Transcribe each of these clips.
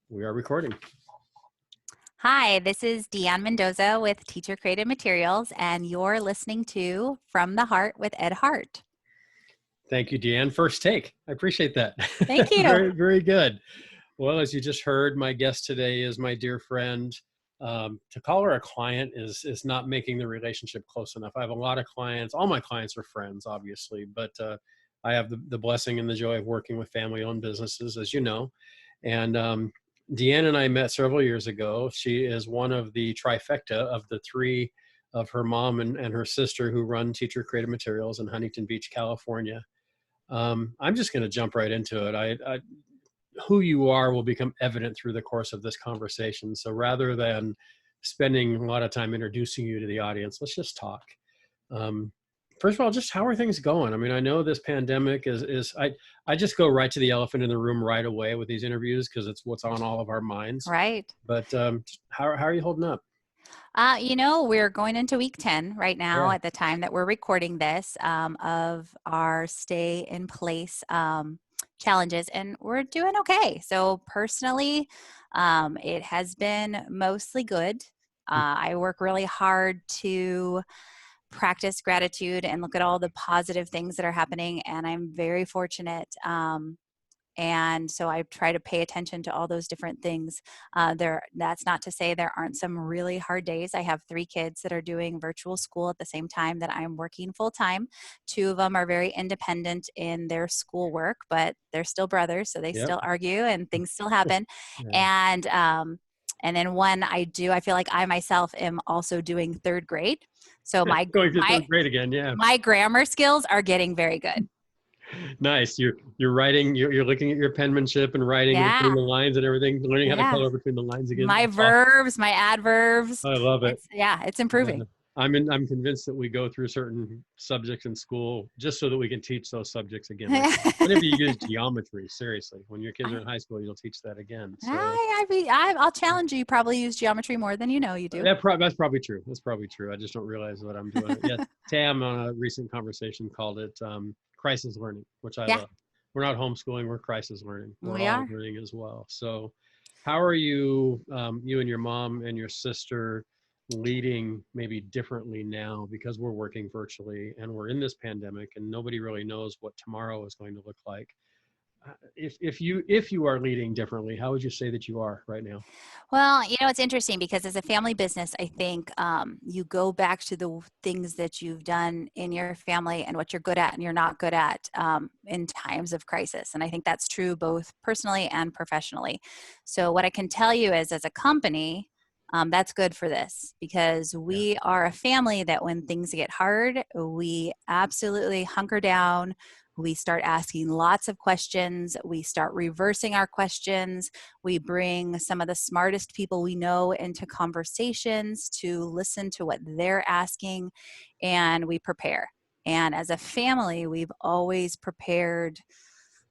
We are recording. Hi, this is Deanne Mendoza with Teacher Created Materials, and you're listening to From the Heart with Ed Hart. Thank you, Deanne. First take. I appreciate that. Thank you. Very, very good. Well, as you just heard, my guest today is my dear friend. To call her a client is not making the relationship close enough. I have a lot of clients. All my clients are friends, obviously, but I have the blessing and the joy of working with family-owned businesses, as you know. And Deanne and I met several years ago. She is one of the trifecta of the three of her mom and her sister who run Teacher Created Materials in Huntington Beach, California. I'm just going to jump right into it. Who you are will become evident through the course of this conversation. So rather than spending a lot of time introducing you to the audience, let's just talk. First of all, just how are things going? I mean, I know this pandemic I just go right to the elephant in the room right away with these interviews because it's what's on all of our minds. Right. But how are you holding up? We're going into week 10 right now Yeah. at the time that we're recording this of our stay in place challenges, and we're doing okay. So personally, it has been mostly good. I work really hard to practice gratitude and look at all the positive things that are happening, and I'm very fortunate. And so I try to pay attention to all those different things. That's not to say there aren't some really hard days. I have 3 kids that are doing virtual school at the same time that I'm working full time. 2 of them are very independent in their schoolwork, but they're still brothers, so they Yep. still argue and things still happen. Yeah. And then one I feel like I myself am also doing 3rd grade. So Going through 3rd grade again. Yeah. my grammar skills are getting very good. Nice. You're writing. You're looking at your penmanship and writing between Yeah. the lines and everything. Learning how to Yeah. color between the lines again. My verbs, my adverbs. I love it. It's improving. I'm convinced that we go through certain subjects in school just so that we can teach those subjects again. Like whenever you use geometry, seriously, when your kids are in high school, you'll teach that again. So I'll challenge you. You probably use geometry more than you know you do. that's probably true. That's probably true. I just don't realize what I'm doing. Yeah, Tam on a recent conversation called it crisis learning, which I love. We're not homeschooling, we're crisis learning. We're all learning as well. So how are you, you and your mom and your sister leading maybe differently now because we're working virtually and we're in this pandemic and nobody really knows what tomorrow is going to look like? If you are leading differently, how would you say that you are right now? Well, it's interesting because as a family business, I think you go back to the things that you've done in your family and what you're good at and you're not good at in times of crisis. And I think that's true both personally and professionally. So what I can tell you is as a company, that's good for this because we are a family that when things get hard, we absolutely hunker down. We start asking lots of questions. We start reversing our questions. We bring some of the smartest people we know into conversations to listen to what they're asking, and we prepare. And as a family, we've always prepared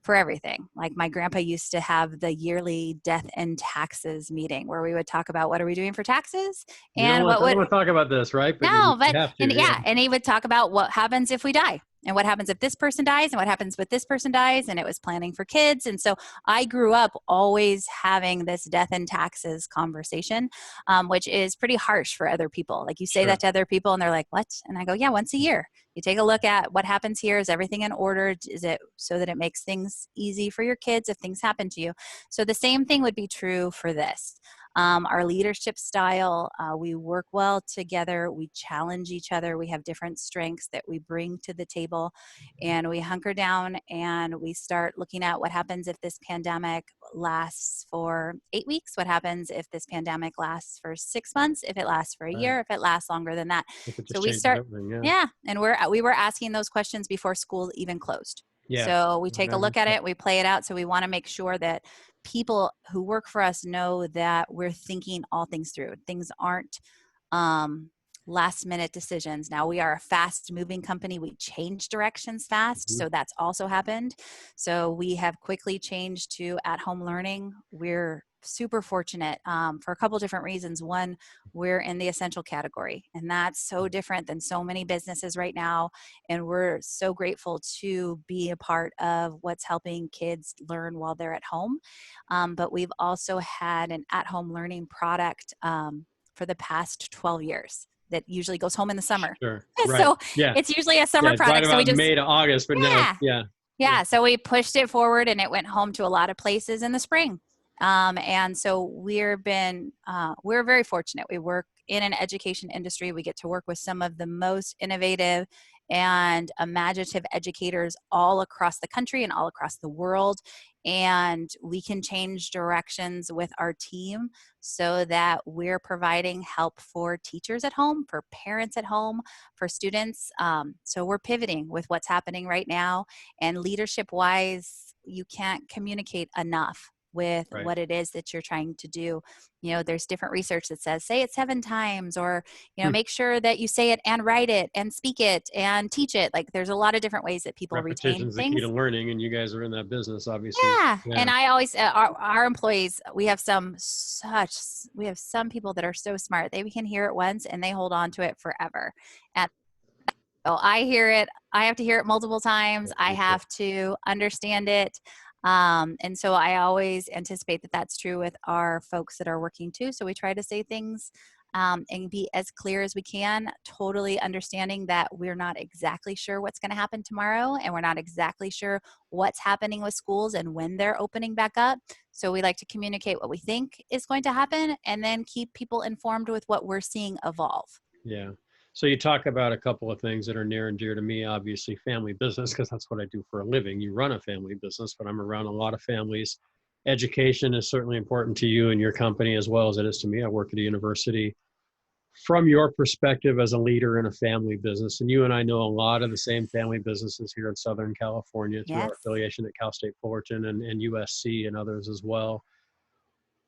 for everything. Like my grandpa used to have the yearly death and taxes meeting where we would talk about what are we doing for taxes and I don't want to talk about this, right? But no, you but have to, and he would talk about what happens if we die and what happens if this person dies and what happens with this person dies, and it was planning for kids. And so I grew up always having this death and taxes conversation, which is pretty harsh for other people. Like you say that to other people and they're like, what? And I go, yeah, once a year. You take a look at what happens here. Is everything in order? Is it so that it makes things easy for your kids if things happen to you? So the same thing would be true for this. Our leadership style, we work well together. We challenge each other. We have different strengths that we bring to the table, and we hunker down and we start looking at what happens if this pandemic lasts for 8 weeks. What happens if this pandemic lasts for 6 months? If it lasts for a year? If it lasts longer than that? So we start, and we were asking those questions before school even closed. So we take a look at it, we play it out. So we want to make sure that people who work for us know that we're thinking all things through. Things aren't last minute decisions. Now we are a fast moving company. We change directions fast. So that's also happened. So we have quickly changed to at home learning. We're super fortunate for a couple different reasons. One, we're in the essential category, and that's so different than so many businesses right now. And we're so grateful to be a part of what's helping kids learn while they're at home. But we've also had an at-home learning product for the past 12 years that usually goes home in the summer. Sure. Right. So Yeah. it's usually a Yeah. summer It's right product. So we about just, May to August, but now, yeah, yeah. Yeah. yeah, so we pushed it forward and it went home to a lot of places in the spring. And so we're very fortunate. We work in an education industry. We get to work with some of the most innovative and imaginative educators all across the country and all across the world. And we can change directions with our team so that we're providing help for teachers at home, for parents at home, for students. So we're pivoting with what's happening right now. And leadership wise, you can't communicate enough with Right. what it is that you're trying to do. There's different research that says say it 7 times, or Hmm. make sure that you say it and write it and speak it and teach it. Like, there's a lot of different ways that people retain Repetition's the key to things. learning, and you guys are in that business, obviously. Yeah, Yeah. and I always our employees, we have some people that are so smart. They can hear it once and they hold on to it forever. And so I hear it. I have to hear it multiple times. Yeah, I me too. have to understand it. And so I always anticipate that that's true with our folks that are working too. So we try to say things and be as clear as we can, totally understanding that we're not exactly sure what's going to happen tomorrow, and we're not exactly sure what's happening with schools and when they're opening back up. So we like to communicate what we think is going to happen and then keep people informed with what we're seeing evolve. Yeah. So you talk about a couple of things that are near and dear to me, obviously family business, because that's what I do for a living. You run a family business, but I'm around a lot of families. Education is certainly important to you and your company as well as it is to me. I work at a university. From your perspective as a leader in a family business, and you and I know a lot of the same family businesses here in Southern California through our Yes. affiliation at Cal State Fullerton and USC and others as well.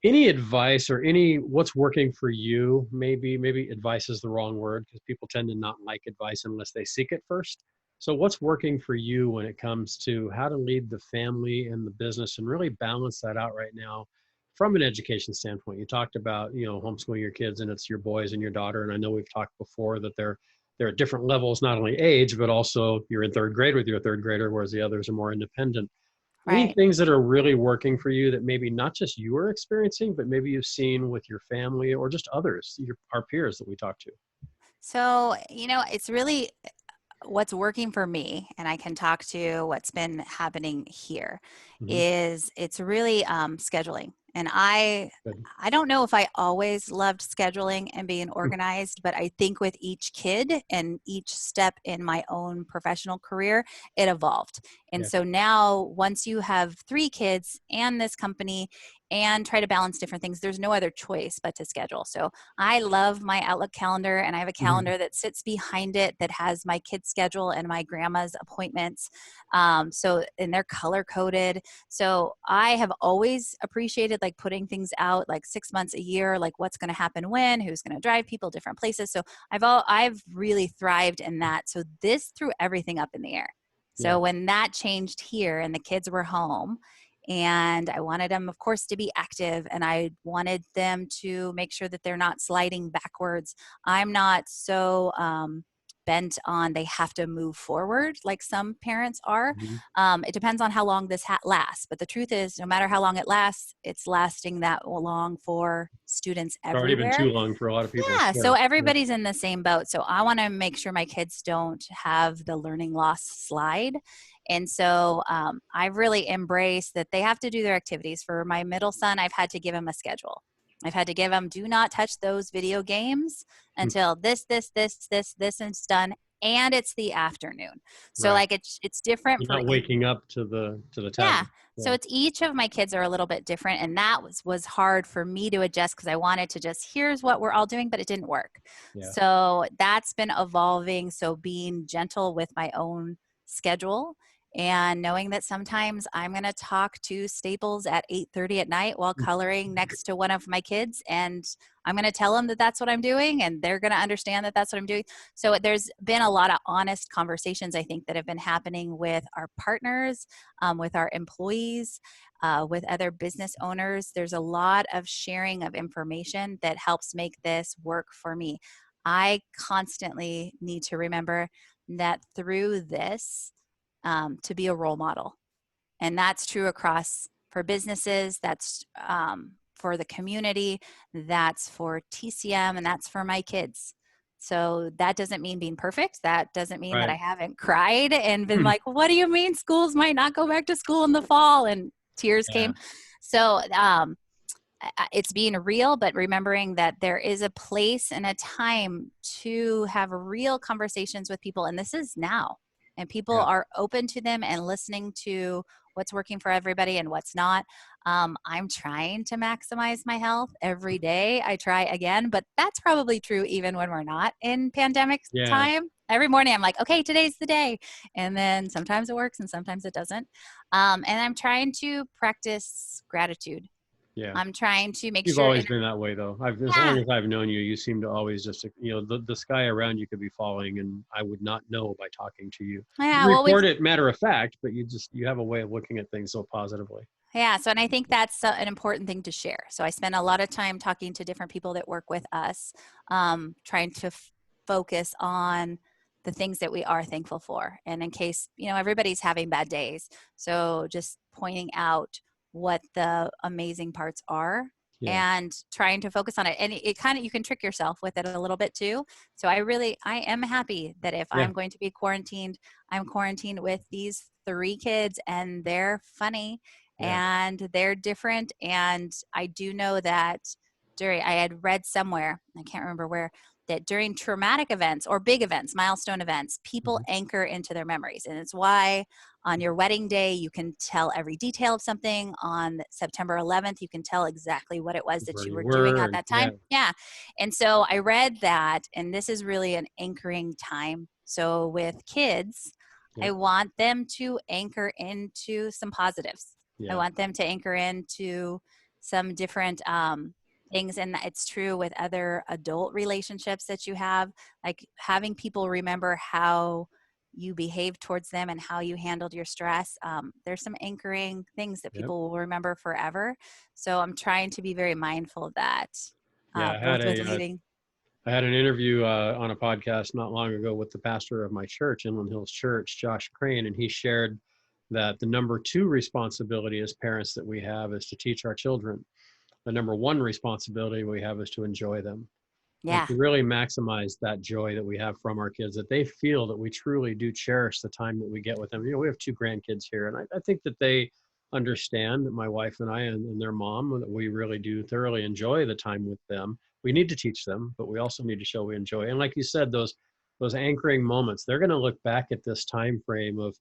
Any advice or what's working for you? Maybe advice is the wrong word because people tend to not like advice unless they seek it first. So what's working for you when it comes to how to lead the family and the business and really balance that out right now from an education standpoint? You talked about, homeschooling your kids, and it's your boys and your daughter. And I know we've talked before that they're at different levels, not only age, but also you're in third grade with your third grader, whereas the others are more independent. Any Right. things that are really working for you that maybe not just you are experiencing, but maybe you've seen with your family or just others, our peers that we talk to? So, it's really what's working for me, and I can talk to what's been happening here, Hmm. is it's really scheduling. And Good. I don't know if I always loved scheduling and being Hmm. organized, but I think with each kid and each step in my own professional career, it evolved. And Yeah. so now, once you have 3 kids and this company and try to balance different things, there's no other choice but to schedule. So I love my Outlook calendar, and I have a Hmm. calendar that sits behind it that has my kids' schedule and my grandma's appointments. And they're color coded. So I have always appreciated like putting things out like 6 months a year, like what's going to happen when, who's going to drive people different places. So I've really thrived in that. So this threw everything up in the air. Yeah. So when that changed here and the kids were home, and I wanted them, of course, to be active, and I wanted them to make sure that they're not sliding backwards. I'm not so bent on they have to move forward like some parents are. Hmm. It depends on how long this lasts, but the truth is, no matter how long it lasts, it's lasting that long for students It's already been too everywhere. long for a lot of people. Yeah, so Sure. Yeah. everybody's in the same boat. So I want to make sure my kids don't have the learning loss slide. And so I've really embraced that they have to do their activities. For my middle son, I've had to give him a schedule. I've had to give him, do not touch those video games Hmm. until this is done. And it's the afternoon. So Right. like it's different You're for not waking up to the yeah. tablet. So Yeah. it's each of my kids are a little bit different. And that was hard for me to adjust because I wanted to just, here's what we're all doing, but it didn't work. Yeah. So that's been evolving. So being gentle with my own schedule and knowing that sometimes I'm going to talk to Staples at 8:30 at night while coloring next to one of my kids, and I'm going to tell them that that's what I'm doing, and they're going to understand that that's what I'm doing. So there's been a lot of honest conversations, I think, that have been happening with our partners, with our employees, with other business owners. There's a lot of sharing of information that helps make this work for me. I constantly need to remember that through this, to be a role model. And that's true across for businesses, that's for the community, that's for TCM, and that's for my kids. So that doesn't mean being perfect. That doesn't mean that I Right. haven't cried and been like, what do you mean schools might not go back to school in the fall? And tears Yeah. came. So it's being real, but remembering that there is a place and a time to have real conversations with people. And this is now. And people Yeah. are open to them and listening to what's working for everybody and what's not. I'm trying to maximize my health every day. I try again, but that's probably true even when we're not in pandemic Yeah. time. Every morning I'm like, okay, today's the day. And then sometimes it works and sometimes it doesn't. And I'm trying to practice gratitude. Yeah. I'm trying to make You've sure always in been that way, though. As long yeah, as I've known you, you seem to always just, the sky around you could be falling, and I would not know by talking to you. You yeah, well, report it matter of fact, but you have a way of looking at things so positively. yeah. So, and I think that's an important thing to share. So I spend a lot of time talking to different people that work with us, trying to focus on the things that we are thankful for. And in case, everybody's having bad days. So just pointing out what the amazing parts are Yeah. and trying to focus on it. And it kind of, you can trick yourself with it a little bit too. So I am happy that if Yeah. I'm going to be quarantined, I'm quarantined with these 3 kids and they're funny Yeah. and they're different. And I do know that I had read somewhere, I can't remember where, that during traumatic events or big events, milestone events, people Mhm. anchor into their memories. And it's why on your wedding day, you can tell every detail of something. On September 11th, you can tell exactly what it was that Where you you were doing were, at and that yeah. time. Yeah. And so I read that, and this is really an anchoring time. So with kids, I Yep. want them to anchor into some positives. I Yeah. want them to anchor into some different things. And it's true with other adult relationships that you have, like having people remember how you behave towards them and how you handled your stress. There's some anchoring things that Yep. people will remember forever. So I'm trying to be very mindful of that, Yeah. both with leading. I had an interview on a podcast not long ago with the pastor of my church, Inland Hills Church, Josh Crane, and he shared that the number two responsibility as parents that we have is to teach our children. The number one responsibility we have is to enjoy them and Yeah. to really maximize that joy that we have from our kids, that they feel that we truly do cherish the time that we get with them. We have 2 grandkids here, and I think that they understand that my wife and I and their mom, that we really do thoroughly enjoy the time with them. We need to teach them, but we also need to show we enjoy. And like you said, those anchoring moments, they're going to look back at this time frame of,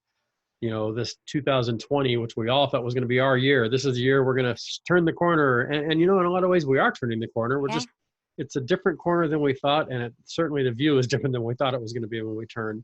this 2020, which we all thought was going to be our year. This is the year we're going to turn the corner. And in a lot of ways, we are turning the corner. Yeah. It's a different corner than we thought. And certainly the view is different than we thought it was going to be when we turned.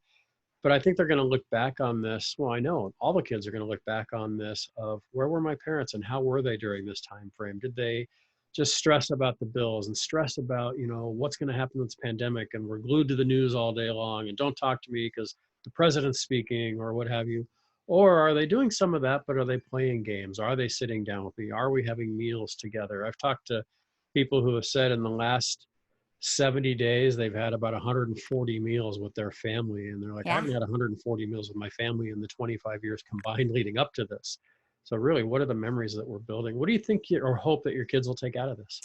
But I think they're going to look back on this. Well, I know all the kids are going to look back on this of where were my parents and how were they during this time frame? Did they just stress about the bills and stress about, what's going to happen with this pandemic, and we're glued to the news all day long and don't talk to me because the president's speaking or what have you? Or are they doing some of that, but are they playing games? Are they sitting down with me? Are we having meals together? I've talked to people who have said in the last 70 days they've had about 140 meals with their family, and they're like, I Yeah. haven't had 140 meals with my family in the 25 years combined leading up to this. So really, what are the memories that we're building? What do you think or hope that your kids will take out of this?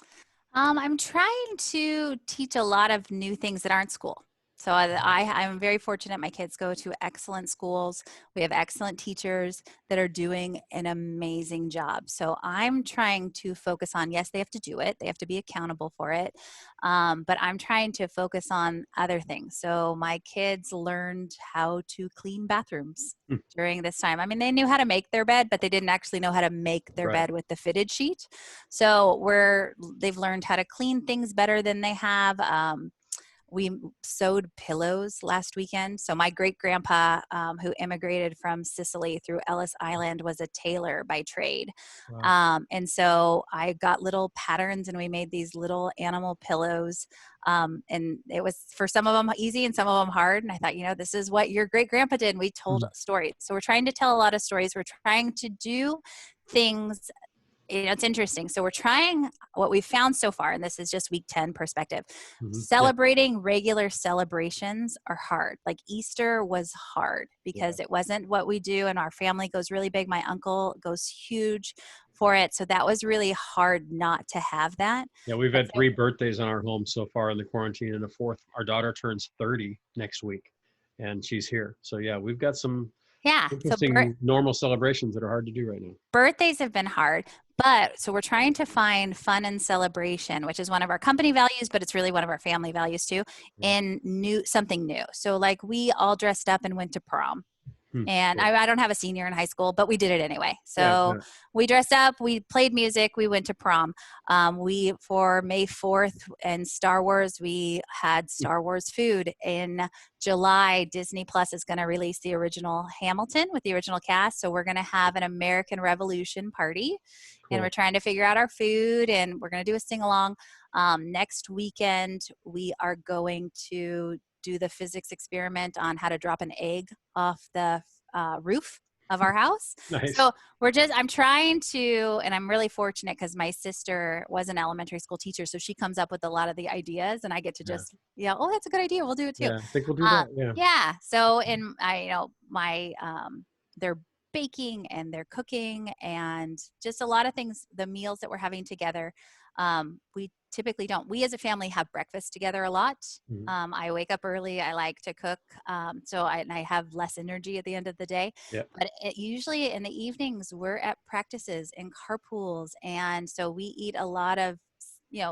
I'm trying to teach a lot of new things that aren't school. So I'm very fortunate. My kids go to excellent schools. We have excellent teachers that are doing an amazing job. So I'm trying to focus on, yes, they have to do it. They have to be accountable for it. But I'm trying to focus on other things. So my kids learned how to clean bathrooms Hmm. during this time. I mean, they knew how to make their bed, but they didn't actually know how to make their Right. bed with the fitted sheet. So they've learned how to clean things better than they have. We sewed pillows last weekend. So my great grandpa, who immigrated from Sicily through Ellis Island, was a tailor by trade. Wow. And so I got little patterns and we made these little animal pillows. And it was for some of them easy and some of them hard. And I thought, this is what your great grandpa did. And we told Mhm. stories. So we're trying to tell a lot of stories. We're trying to do things. It's interesting. So we're trying what we've found so far, and this is just week 10 perspective. Yeah. Celebrating regular celebrations are hard. Like Easter was hard Yeah. because it wasn't what we do, and our family goes really big. My uncle goes huge for it. So that was really hard not to have that. Yeah. We've And had so, 3 birthdays on our home so far in the quarantine, and a fourth. Our daughter turns 30 next week, and she's here. So yeah, we've got some yeah. So interesting normal celebrations that are hard to do right now. birthdays have been hard, but so we're trying to find fun and celebration, which is one of our company values, but it's really one of our family values too, Yeah. in something new. So like we all dressed up and went to prom. And Cool. I don't have a senior in high school, but we did it anyway. Yeah. So Yeah. we dressed up, we played music, we went to prom. We, for May 4th and Star Wars, we had Star Wars food. In July, Disney Plus is going to release the original Hamilton with the original cast. So we're going to have an American Revolution party. And we're Cool. trying to figure out our food, and we're going to do a sing along. Next weekend, we are going to do the physics experiment on how to drop an egg off the roof of our house. Nice. So I'm trying to, and I'm really fortunate because my sister was an elementary school teacher. So she comes up with a lot of the ideas and I get to Yeah. just, oh, that's a good idea. We'll do it too. Yeah. I think we'll do that. Yeah. Yeah. So, my, they're baking and they're cooking and just a lot of things, the meals that we're having together. We typically don't, we as a family have breakfast together a lot. Mhm. I wake up early. I like to cook. And I have less energy at the end of the day, Yeah. but usually in the evenings we're at practices and carpools. And so we eat a lot of,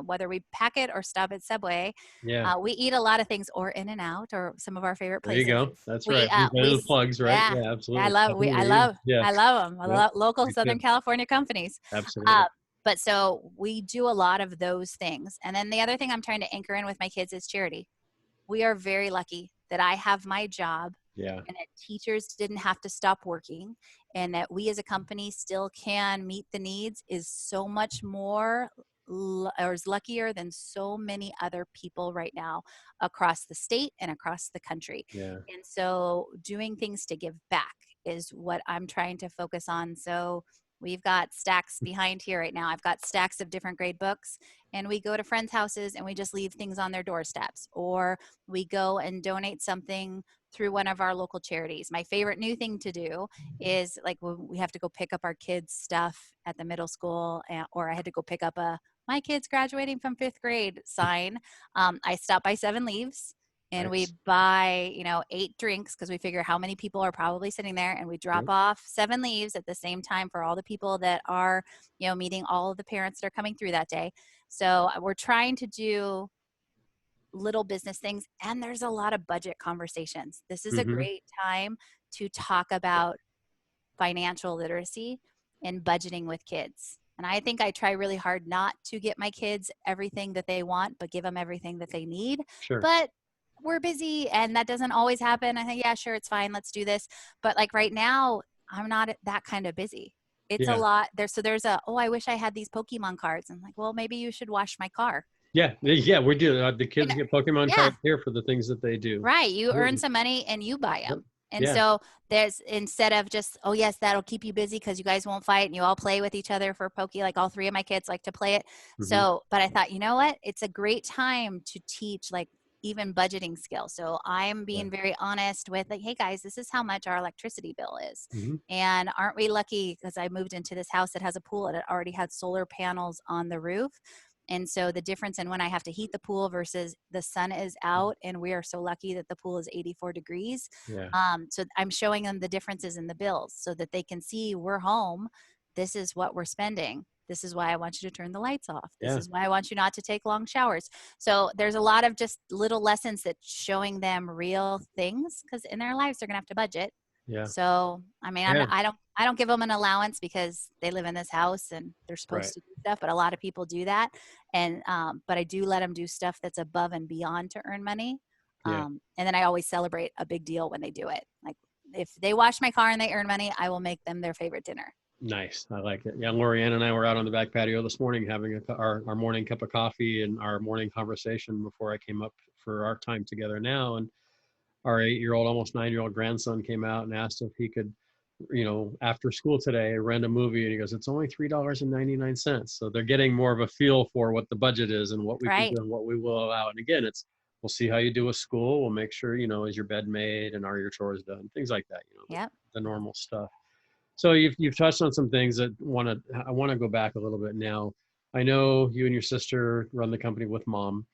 whether we pack it or stop at Subway, Yeah. we eat a lot of things, or In and Out, or some of our favorite There you places. go. That's right. We've been We, in the plugs, right? yeah, Yeah. I Absolutely. love, Happy Lee. Yeah. I love them. I Yep. love local Me Southern too. California companies. Absolutely. Uh, but so we do a lot of those things. And then the other thing I'm trying to anchor in with my kids is charity. We are very lucky that I have my job Yeah. and that teachers didn't have to stop working, and that we as a company still can meet the needs is so much more or is luckier than so many other people right now across the state and across the country. Yeah. And so doing things to give back is what I'm trying to focus on. So we've got stacks behind here right now. I've got stacks of different grade books, and we go to friends' houses and we just leave things on their doorsteps, or we go and donate something through one of our local charities. My favorite new thing to do is like when we have to go pick up our kids' stuff at the middle school, or I had to go pick up a "my kid's graduating from 5th grade" sign. I stop by Seven Leaves and we Nice. buy 8 drinks because we figure how many people are probably sitting there, and we drop Yep. off 7 leaves at the same time for all the people that are meeting all of the parents that are coming through that day. So we're trying to do little business things, and there's a lot of budget conversations. This is a Mm-hmm. great time to talk about financial literacy and budgeting with kids. And I think I try really hard not to get my kids everything that they want, but give them everything that they need. Sure. But we're busy and that doesn't always happen. I think, yeah, sure, it's fine. Let's do this. But like right now, I'm not that kind of busy. It's a Yeah. lot there. So there's I wish I had these Pokemon cards. I'm like, well, maybe you should wash my car. Yeah. Yeah. We do. The You kids know, get Pokemon yeah, cards here for the things that they do. right. You earn Absolutely. some money and you buy Yep. them. And Yeah. so there's, instead of just, oh yes, that'll keep you busy because you guys won't fight and you all play with each other for Pokey, like all 3 of my kids like to play it. Mm-hmm. So, but I thought, you know what? It's a great time to teach like even budgeting skills. So I'm Yeah. being very honest with like, hey guys, this is how much our electricity bill is. Mm-hmm. And aren't we lucky because I moved into this house that has a pool and it already had solar panels on the roof. And so the difference in when I have to heat the pool versus the sun is out, and we are so lucky that the pool is 84 degrees. Yeah. So I'm showing them the differences in the bills so that they can see we're home. This is what we're spending. This is why I want you to turn the lights off. This Yeah. is why I want you not to take long showers. So there's a lot of just little lessons that showing them real things, because in their lives they're going to have to budget. Yeah. So, I mean, Yeah. I don't give them an allowance because they live in this house and they're Right. supposed to do stuff, but a lot of people do that. And, but I do let them do stuff that's above and beyond to earn money. Yeah. And then I always celebrate a big deal when they do it. Like if they wash my car and they earn money, I will make them their favorite dinner. Nice. I like it. Yeah. Lorianne and I were out on the back patio this morning having our morning cup of coffee and our morning conversation before I came up for our time together now. And our 8-year-old, almost 9-year-old grandson came out and asked if he could, after school today, rent a movie. And he goes, it's only $3.99. So they're getting more of a feel for what the budget is and what we can Right. do and what we will allow. And again, we'll see how you do with school. We'll make sure, is your bed made and are your chores done? Things like that, Yep. the normal stuff. So you've touched on some things that I want to go back a little bit now. I know you and your sister run the company with mom.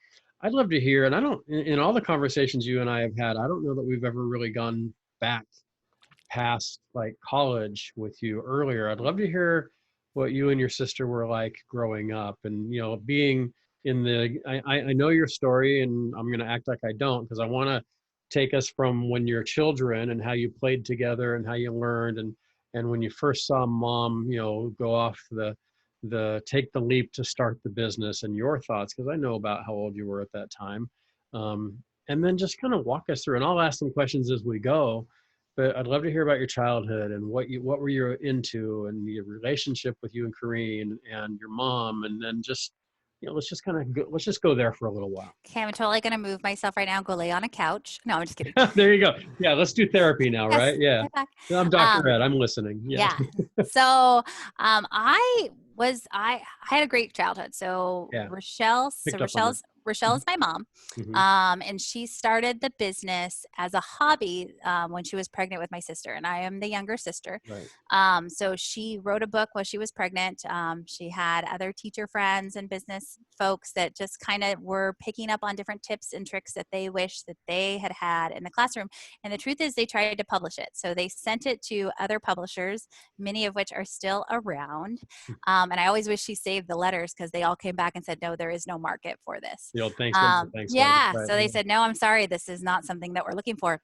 I'd love to hear, and I don't, in all the conversations you and I have had, I don't know that we've ever really gone back past like college with you earlier. I'd love to hear what you and your sister were like growing up and, being in I know your story and I'm going to act like I don't because I want to take us from when you're children and how you played together and how you learned and when you first saw mom, go off the take the leap to start the business and your thoughts because I know about how old you were at that time. And then just kind of walk us through and I'll ask some questions as we go, but I'd love to hear about your childhood and what were you into and your relationship with you and Corrine and your mom, and then just let's just let's just go there for a little while. Okay, I'm totally going to move myself right now, go lay on a couch. No, I'm just kidding. There you go. Yeah, let's do therapy now, right? Yes, Yeah, right back. I'm Dr. Ed. I'm listening. Yeah, Yeah. So I had a great childhood. yeah. So Picked up on that. Rochelle is my mom. Mm-hmm. And she started the business as a hobby when she was pregnant with my sister, and I am the younger sister. Right. So she wrote a book while she was pregnant. She had other teacher friends and business folks that just kind of were picking up on different tips and tricks that they wish that they had had in the classroom. And the truth is they tried to publish it. So they sent it to other publishers, many of which are still around. And I always wish she saved the letters because they all came back and said, no, there is no market for this. The old thanks but no thanks letter. Yeah. Right. So they Yeah. said, no, I'm sorry. This is not something that we're looking for.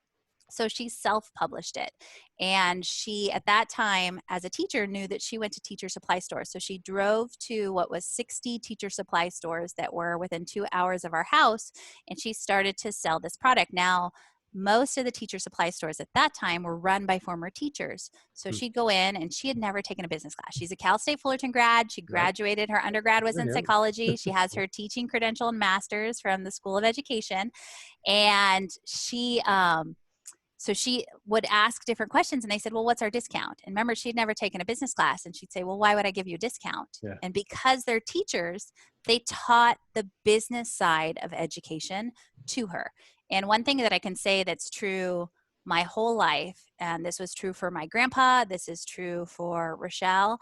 So she self-published it. And she, at that time, as a teacher, knew that she went to teacher supply stores. So she drove to what was 60 teacher supply stores that were within 2 hours of our house. And she started to sell this product. Now, most of the teacher supply stores at that time were run by former teachers. So she'd go in and she had never taken a business class. She's a Cal State Fullerton grad. She Right. graduated. Her undergrad was in Yeah. psychology. She has her teaching credential and master's from the School of Education. And so she would ask different questions and they said, well, what's our discount? And remember, she'd never taken a business class and she'd say, well, why would I give you a discount? Yeah. And because they're teachers, they taught the business side of education to her. And one thing that I can say that's true my whole life, and this was true for my grandpa, this is true for Rochelle,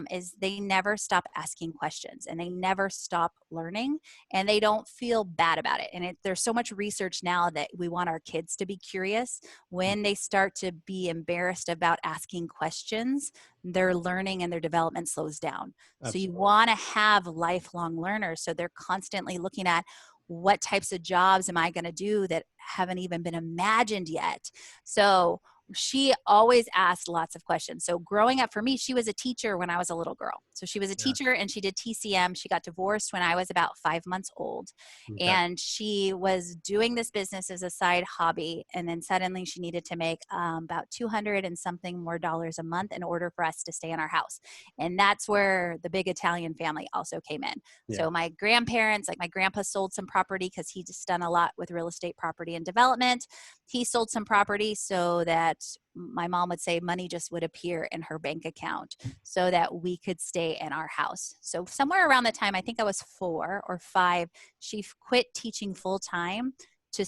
is they never stop asking questions and they never stop learning and they don't feel bad about it. And there's so much research now that we want our kids to be curious. When they start to be embarrassed about asking questions, their learning and their development slows down. Absolutely. So you want to have lifelong learners. So they're constantly looking at what types of jobs am I going to do that haven't even been imagined yet? So she always asked lots of questions. So growing up for me, she was a teacher when I was a little girl. So she was a teacher and she did TCM. She got divorced when I was about 5 months old. Okay. And she was doing this business as a side hobby. And then suddenly she needed to make about 200 and something more dollars a month in order for us to stay in our house. And that's where the big Italian family also came in. Yeah. So my grandparents, like my grandpa sold some property because he just done a lot with real estate property and development. He sold some property so that my mom would say money just would appear in her bank account so that we could stay in our house. So somewhere around the time, I think I was 4 or 5, she quit teaching full time to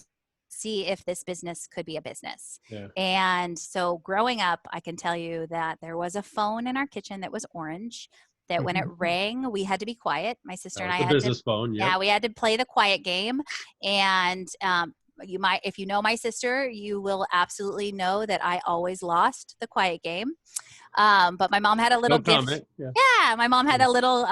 see if this business could be a business. Yeah. And so growing up, I can tell you that there was a phone in our kitchen that was orange, that when it rang, we had to be quiet. My sister and I The had business to, phone. Yep. yeah, we had to play the quiet game. And you might, if you know my sister, you will absolutely know that I always lost the quiet game. But my mom had a little No gift. comment. Yeah. Yeah, my mom had a little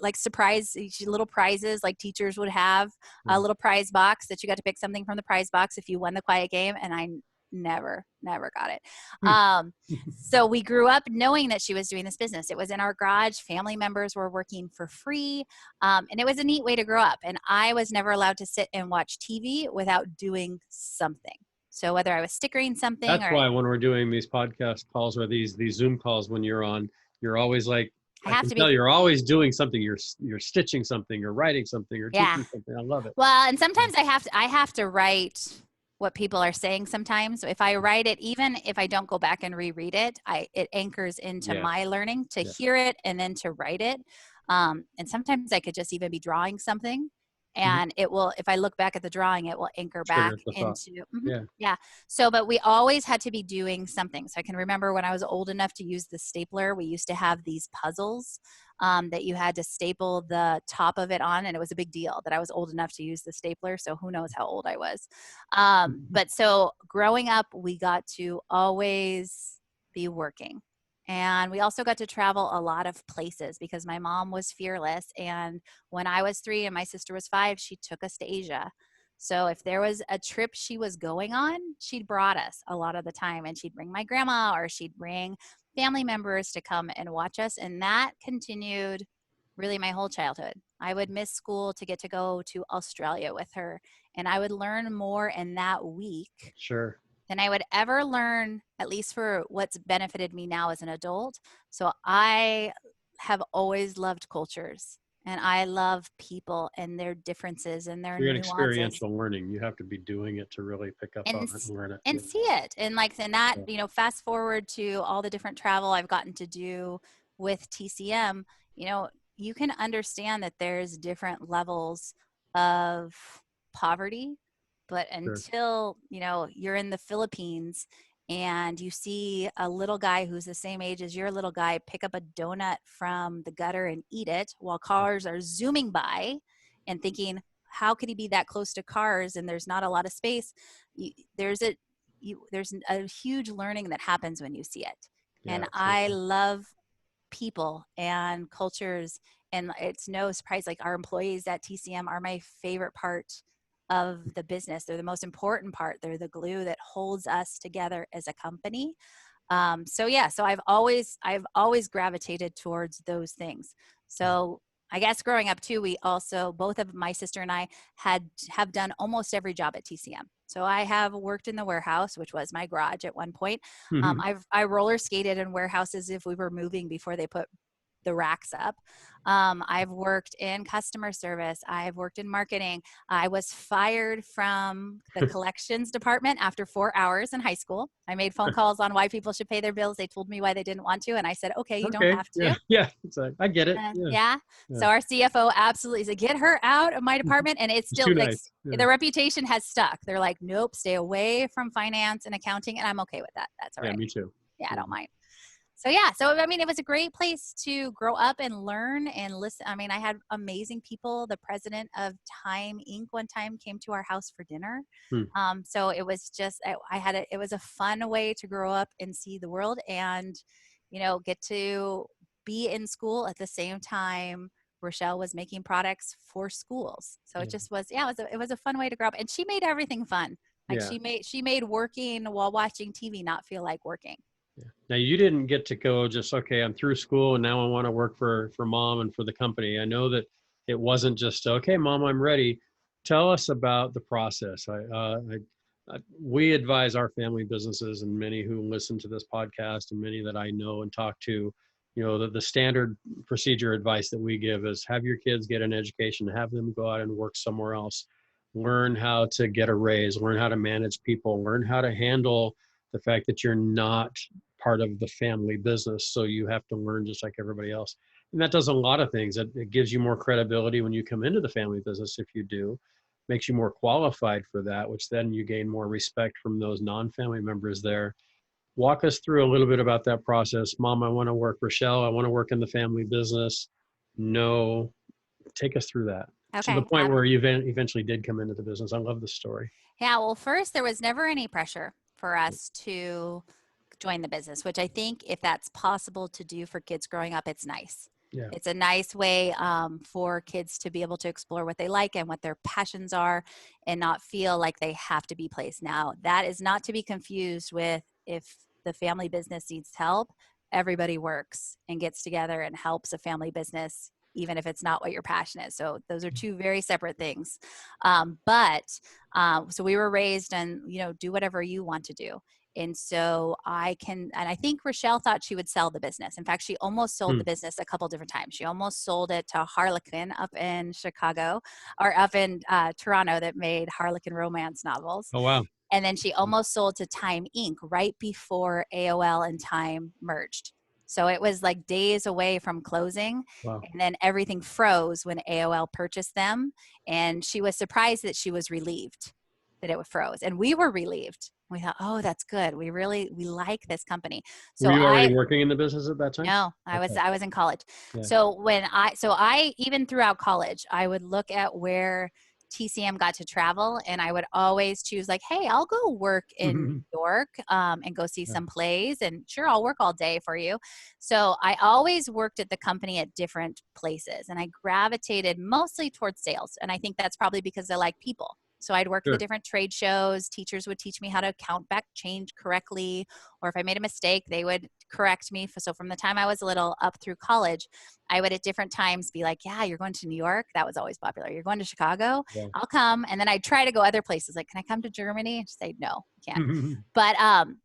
like surprise, little prizes like teachers would have, a little prize box that you got to pick something from the prize box if you won the quiet game. And never got it. Hmm. Um, so we grew up knowing that she was doing this business. It was in our garage. Family members were working for free. And it was a neat way to grow up. And I was never allowed to sit and watch TV without doing something. So whether I was stickering something That's or why when we're doing these podcast calls or these Zoom calls, when you're on, you're always like, I I have can to tell be, you're always doing something. You're stitching something, you're writing something, you're yeah. teaching something. I love it. Well, and Yeah, sometimes I have to write what people are saying sometimes. If I write it, even if I don't go back and reread it, it anchors into yeah, my learning to yeah. hear it and then to write it. And sometimes I could just even be drawing something Mhm. and it will, if I look back at the drawing, it will anchor back Trigger the thought. into, mhm, Yeah, yeah. So, but we always had to be doing something. So I can remember when I was old enough to use the stapler, we used to have these puzzles that you had to staple the top of it on. And it was a big deal that I was old enough to use the stapler. So who knows how old I was. But so growing up, we got to always be working. And we also got to travel a lot of places because my mom was fearless. And when I was 3 and my sister was 5, she took us to Asia. So if there was a trip she was going on, she'd brought us a lot of the time, and she'd bring my grandma or she'd bring family members to come and watch us. And that continued really my whole childhood. I would miss school to get to go to Australia with her, and I would learn more in that week sure. than I would ever learn, at least for what's benefited me now as an adult. So I have always loved cultures, and I love people and their differences and their You're an nuances experiential learning. You have to be doing it to really pick up on and it and learn it. and Yeah, see it. And like in that, yeah, fast forward to all the different travel I've gotten to do with TCM, you can understand that there's different levels of poverty, but sure. until you're in the Philippines and you see a little guy who's the same age as your little guy pick up a donut from the gutter and eat it while cars are zooming by, and thinking, how could he be that close to cars and there's not a lot of space? you, there's a there's a huge learning that happens when you see it. Yeah, And I absolutely. love people and cultures, and it's no surprise, like our employees at TCM are my favorite part of the business. They're the most important part. They're the glue that holds us together as a company. So yeah, so I've always gravitated towards those things. Yeah. So I guess growing up too, we also, both of my sister and I have done almost every job at TCM. So I have worked in the warehouse, which was my garage at one point. I roller skated in warehouses if we were moving before they put the racks up. I've worked in customer service. I've worked in marketing. I was fired from the collections department after 4 hours in high school. I made phone calls on why people should pay their bills. They told me why they didn't want to. And I said, okay, you don't Okay. have Yeah. to. Yeah. Exactly. I get it. Yeah. Yeah. Yeah. So our CFO absolutely said, get her out of my department. And it's It's still too like, nice. Yeah. the reputation has stuck. They're like, nope, stay away from finance and accounting. And I'm okay with that. That's all Yeah. right. Me too. Yeah, I Yeah. don't mind. So yeah, so I mean, it was a great place to grow up and learn and listen. I mean, I had amazing people. The president of Time Inc. one time came to our house for dinner. Hmm. So it was just, it was a fun way to grow up and see the world, and get to be in school at the same time Rochelle was making products for schools. So it Yeah. just was, yeah, it was a fun way to grow up, and she made everything fun. Like Yeah. she made working while watching TV not feel like working. Yeah. Now you didn't get to go just, okay, I'm through school and now I want to work for mom and for the company. I know that it wasn't just, okay, mom, I'm ready. Tell us about the process. We advise our family businesses, and many who listen to this podcast and many that I know and talk to, the standard procedure advice that we give is have your kids get an education, have them go out and work somewhere else, learn how to get a raise, learn how to manage people, learn how to handle the fact that you're not part of the family business. So you have to learn just like everybody else. And that does a lot of things. It gives you more credibility when you come into the family business. If you do, makes you more qualified for that, which then you gain more respect from those non-family members there. Walk us through a little bit about that process. Mom, I want to work. Rochelle, I want to work in the family business. No, take us through that to the Okay. point where you eventually did come into the business. I love the story. Yeah, well, first, there was never any pressure for us to join the business, which I think if that's possible to do for kids growing up, it's nice. Yeah. It's a nice way for kids to be able to explore what they like and what their passions are and not feel like they have to be placed. Now, that is not to be confused with if the family business needs help, everybody works and gets together and helps a family business, even if it's not what your passion is. So those are two very separate things. So we were raised and, do whatever you want to do. And so and I think Rochelle thought she would sell the business. In fact, she almost sold Hmm. the business a couple different times. She almost sold it to Harlequin up in Chicago or up in Toronto that made Harlequin romance novels. Oh, wow. And then she almost sold to Time Inc. right before AOL and Time merged. So it was like days away from closing. Wow. And then everything froze when AOL purchased them. And she was surprised that she was relieved that it froze. And we were relieved. We thought, oh, that's good. We like this company. Were So you already working in the business at that time? no, Okay. I was in college. Yeah. So even throughout college, I would look at where TCM got to travel, and I would always choose like, hey, I'll go work in New York and go see Yeah. some plays, and sure, I'll work all day for you. So I always worked at the company at different places, and I gravitated mostly towards sales, and I think that's probably because I like people. So I'd work the Sure. different trade shows. Teachers would teach me how to count back change correctly, or if I made a mistake, they would correct me. So from the time I was little up through college, I would at different times be like, yeah, you're going to New York. That was always popular. You're going to Chicago. Yeah. I'll come. And then I'd try to go other places. Like, can I come to Germany? And she'd say, no, you can't. But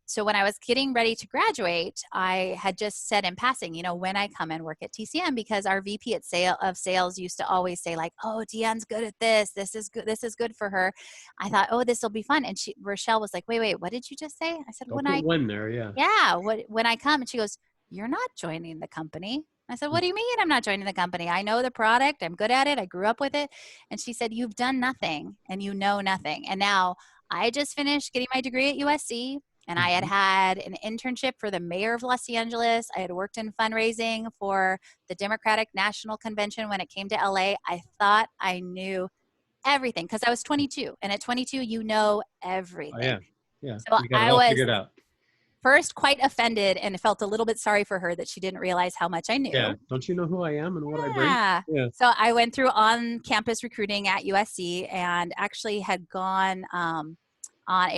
so when I was getting ready to graduate, I had just said in passing, when I come and work at TCM, because our VP of sales used to always say like, oh, Deanne's good at this. This is good. This is good for her. I thought, oh, this will be fun. And Rochelle was like, wait, what did you just say? I said, Don't put when there. Yeah. yeah, when I come, and she goes, you're not joining the company. I said, what do you mean I'm not joining the company? I know the product. I'm good at it. I grew up with it. And she said, you've done nothing and you know nothing. And now I just finished getting my degree at USC, and I Mhm. had an internship for the mayor of Los Angeles. I had worked in fundraising for the Democratic National Convention when it came to LA. I thought I knew everything because I was 22. And at 22, you know Oh, everything. yeah. Yeah. So You got it I all was figured out. first quite offended and felt a little bit sorry for her that she didn't realize how much I Yeah. knew. Don't you know who I am and what I bring? Yeah. Yeah. So I went through on campus recruiting at USC and actually had gone on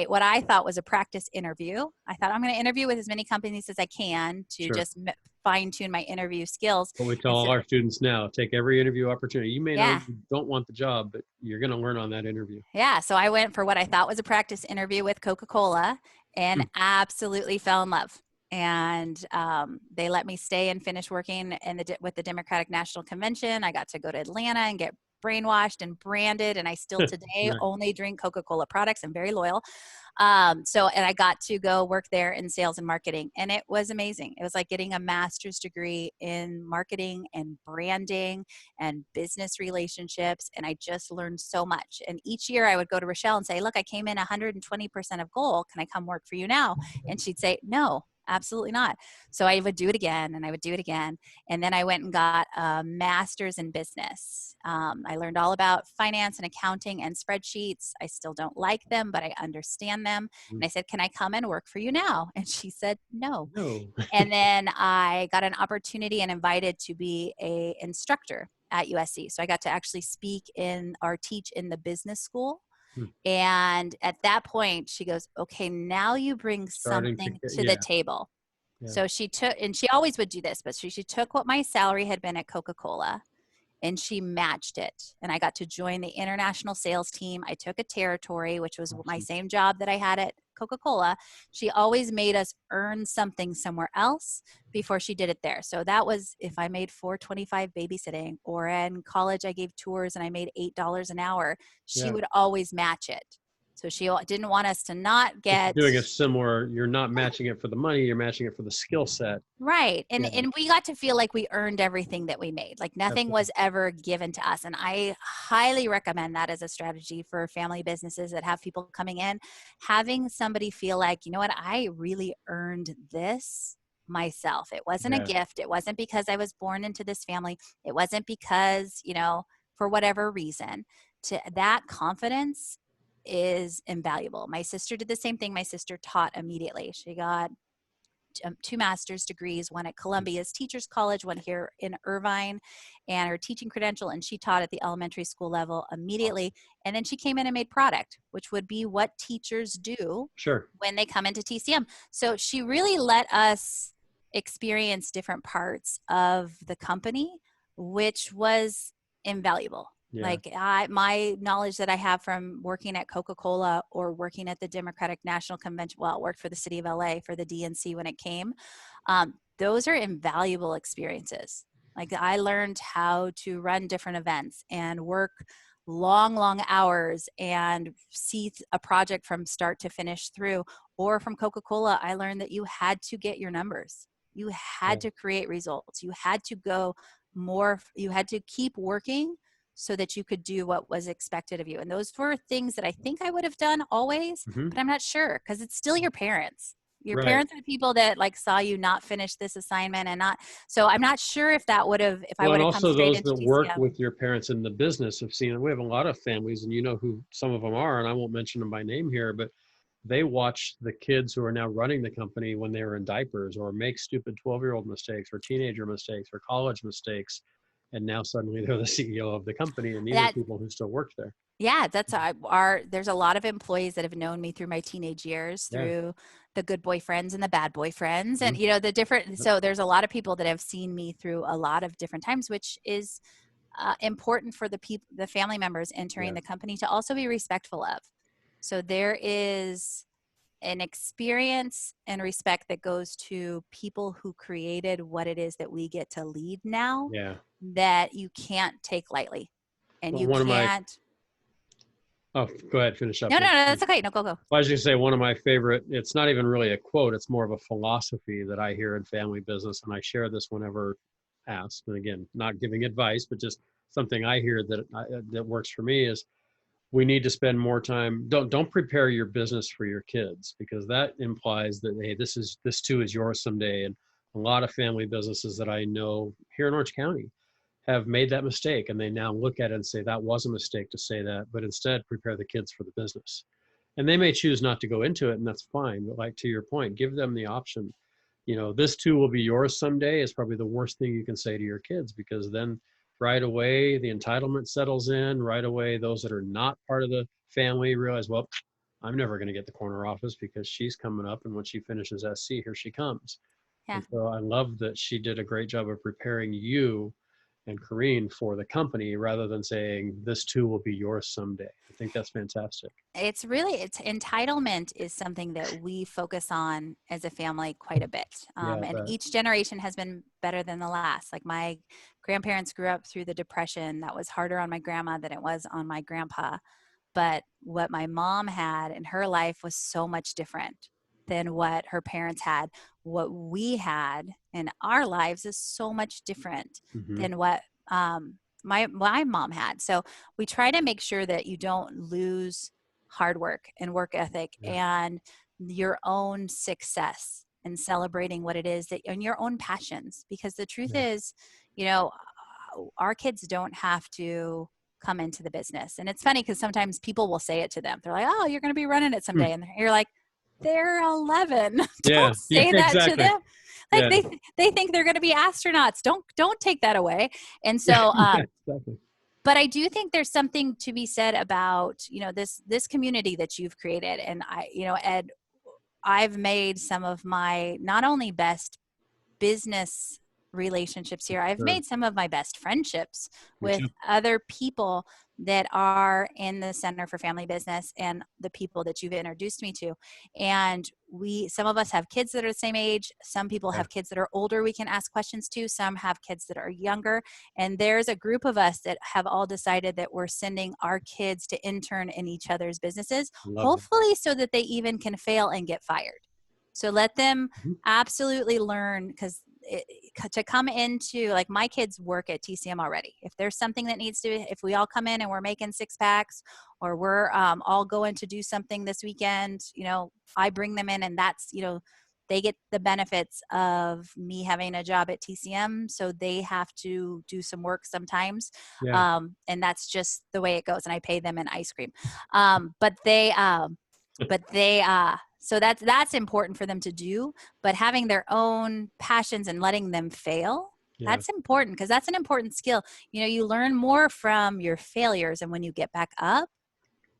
what I thought was a practice interview. I thought I'm going to interview with as many companies as I can to Sure. just fine tune my interview skills. What we tell And all so, our students now, take every interview opportunity. You may know yeah. you don't want the job, but you're going to learn on that interview. Yeah. So I went for what I thought was a practice interview with Coca-Cola and Hmm. absolutely fell in love. And they let me stay and finish working with the Democratic National Convention. I got to go to Atlanta and get brainwashed and branded. And I still today Nice. only drink Coca-Cola products. I'm very loyal. And I got to go work there in sales and marketing, and it was amazing. It was like getting a master's degree in marketing and branding and business relationships. And I just learned so much. And each year I would go to Rochelle and say, look, I came in 120% of goal. Can I come work for you now? And she'd say, no, absolutely not. So I would do it again and I would do it again. And then I went and got a master's in business. I learned all about finance and accounting and spreadsheets. I still don't like them, but I understand them. And I said, can I come and work for you now? And she said, no. No. And then I got an opportunity and invited to be a instructor at USC. So I got to actually speak in or teach in the business school. Hmm. And at that point, she goes, okay, now you bring Starting to something get, to the yeah. table. Yeah. So she took, and she always would do this, but she took what my salary had been at Coca-Cola and she matched it. And I got to join the international sales team. I took a territory, which was my Awesome. same job that I had at Coca-Cola. She always made us earn something somewhere else before she did it there. So that was if I made $4.25 babysitting, or in college I gave tours and I made $8 an hour, she Yeah. would always match it. So she didn't want us to not It's get doing a similar, you're not matching it for the money, you're matching it for the skill set. right. Yeah. And we got to feel like we earned everything that we made. Like nothing Absolutely. was ever given to us. And I highly recommend that as a strategy for family businesses that have people coming in, having somebody feel like, you know what, I really earned this myself. It wasn't a Yeah. gift. It wasn't because I was born into this family. It wasn't because, for whatever reason. To that confidence is invaluable. My sister did the same thing. My sister taught immediately. She got two master's degrees, one at Columbia's Teachers College, one here in Irvine, and her teaching credential. And she taught at the elementary school level Awesome. immediately. And then she came in and made product, which would be what teachers do Sure. when they come into TCM. So she really let us experience different parts of the company, which was invaluable. Yeah. Like my knowledge that I have from working at Coca-Cola or working at the Democratic National Convention, well, I worked for the city of LA for the DNC when it came. Those are invaluable experiences. Like I learned how to run different events and work long hours and see a project from start to finish through. Or from Coca-Cola, I learned that you had to get your numbers. You Yeah. had to create results. You had to go more, you had to keep working so that you could do what was expected of you. And those were things that I think I would have done always, Hmm. but I'm not sure because it's still your parents. Your Right. parents are the people that like saw you not finish this assignment and not. So I'm not sure if that would have, if I Well, would and have come also straight those into that work TCM. with your parents in the business have seen, we have a lot of families, and you know who some of them are, and I won't mention them by name here, but they watch the kids who are now running the company when they were in diapers or make stupid 12-year-old mistakes or teenager mistakes or college mistakes. And now suddenly they're the CEO of the company. And these are That people who still work there. Yeah, that's there's a lot of employees that have known me through my teenage years, Yeah. through the good boyfriends and the bad boyfriends, and Mhm. the different. So there's a lot of people that have seen me through a lot of different times, which is important for the family members entering Yeah. the company to also be respectful of. So there is an experience and respect that goes to people who created what it is that we get to lead now Yeah. that you can't take lightly, and Well, you one of my, can't. oh, go ahead, finish up. No, that's okay. No, go. Well, I was just say one of my favorite, it's not even really a quote, it's more of a philosophy that I hear in family business. And I share this whenever asked. And again, not giving advice, but just something I hear that works for me is we need to spend more time. Don't prepare your business for your kids, because that implies that, hey, this too is yours someday. And a lot of family businesses that I know here in Orange County have made that mistake, and they now look at it and say that was a mistake to say that, but instead prepare the kids for the business. And they may choose not to go into it, and that's fine. But like to your point, give them the option. This too will be yours someday is probably the worst thing you can say to your kids, because then right away the entitlement settles in. Right away, those that are not part of the family realize, well, I'm never going to get the corner office because she's coming up, and when she finishes SC, here she comes. Yeah. And so I love that she did a great job of preparing you and Corrine for the company, rather than saying this too will be yours someday. I think that's fantastic. It's entitlement is something that we focus on as a family quite a bit. Yeah, And but each generation has been better than the last. Like my grandparents grew up through the Depression. That was harder on my grandma than it was on my grandpa. But what my mom had in her life was so much different than what her parents had. What we had in our lives is so much different mm-hmm. than what my mom had. So we try to make sure that you don't lose hard work and work ethic Yeah, and your own success and celebrating what it is that and your own passions. Because the truth yeah. is, our kids don't have to come into the business. And it's funny because sometimes people will say it to them. They're like, "Oh, you're going to be running it Hmm. someday," and you're like, "They're 11. Yeah, Don't yeah, say that to exactly. them. Like Yeah, they think they're going to be astronauts. Don't take that away." And yeah, so, exactly. but I do think there's something to be said about this community that you've created. And Ed, I've made some of my not only best business relationships here. I've Sure. made some of my best friendships Me with too. other people that are in the Center for Family Business and the people that you've introduced me to. And some of us have kids that are the same age. Some people Yeah, have kids that are older we can ask questions to. Some have kids that are younger. And there's a group of us that have all decided that we're sending our kids to intern in each other's businesses, love that. hopefully so that they even can fail and get fired. So let them Mhm. absolutely learn, because to come into, like, my kids work at TCM already. If there's something that needs to, if we all come in and we're making six packs, or we're all going to do something this weekend, I bring them in, and that's, they get the benefits of me having a job at TCM. So they have to do some work sometimes. Yeah, And that's just the way it goes. And I pay them in ice cream. But they So that's important for them to do, but having their own passions and letting them fail, Yeah. that's important because that's an important skill. You know, you learn more from your failures and when you get back up,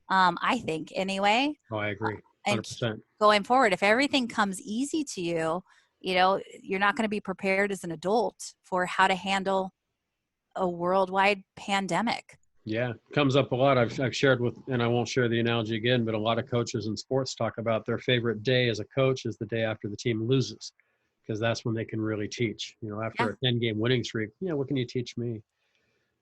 I think anyway. Oh, I Uh, agree. and 100%. going forward, if everything comes easy to you, you know, you're not going to be prepared as an adult for how to handle a worldwide pandemic. Yeah, comes up a lot. I've shared with, and I won't share the analogy again, but a lot of coaches in sports talk about their favorite day as a coach is the day after the team loses, because that's when they can really teach. You know, after Yeah. a 10-game winning streak, yeah, what can you teach me?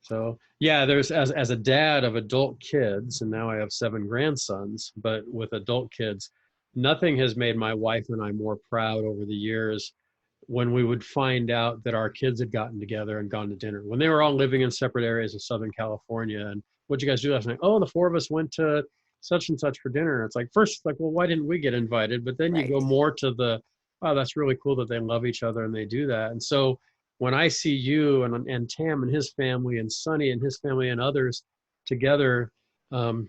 So yeah, there's as a dad of adult kids, and now I have 7 grandsons, but with adult kids, nothing has made my wife and I more proud over the years when we would find out that our kids had gotten together and gone to dinner. When they were all living in separate areas of Southern California, and what'd you guys do last night? Oh, the 4 of us went to such and such for dinner. It's like first, like, well, why didn't we get invited? But then you go Right. more to the, oh, that's really cool that they love each other and they do that. And so when I see you and Tam and his family and Sonny and his family and others together, um,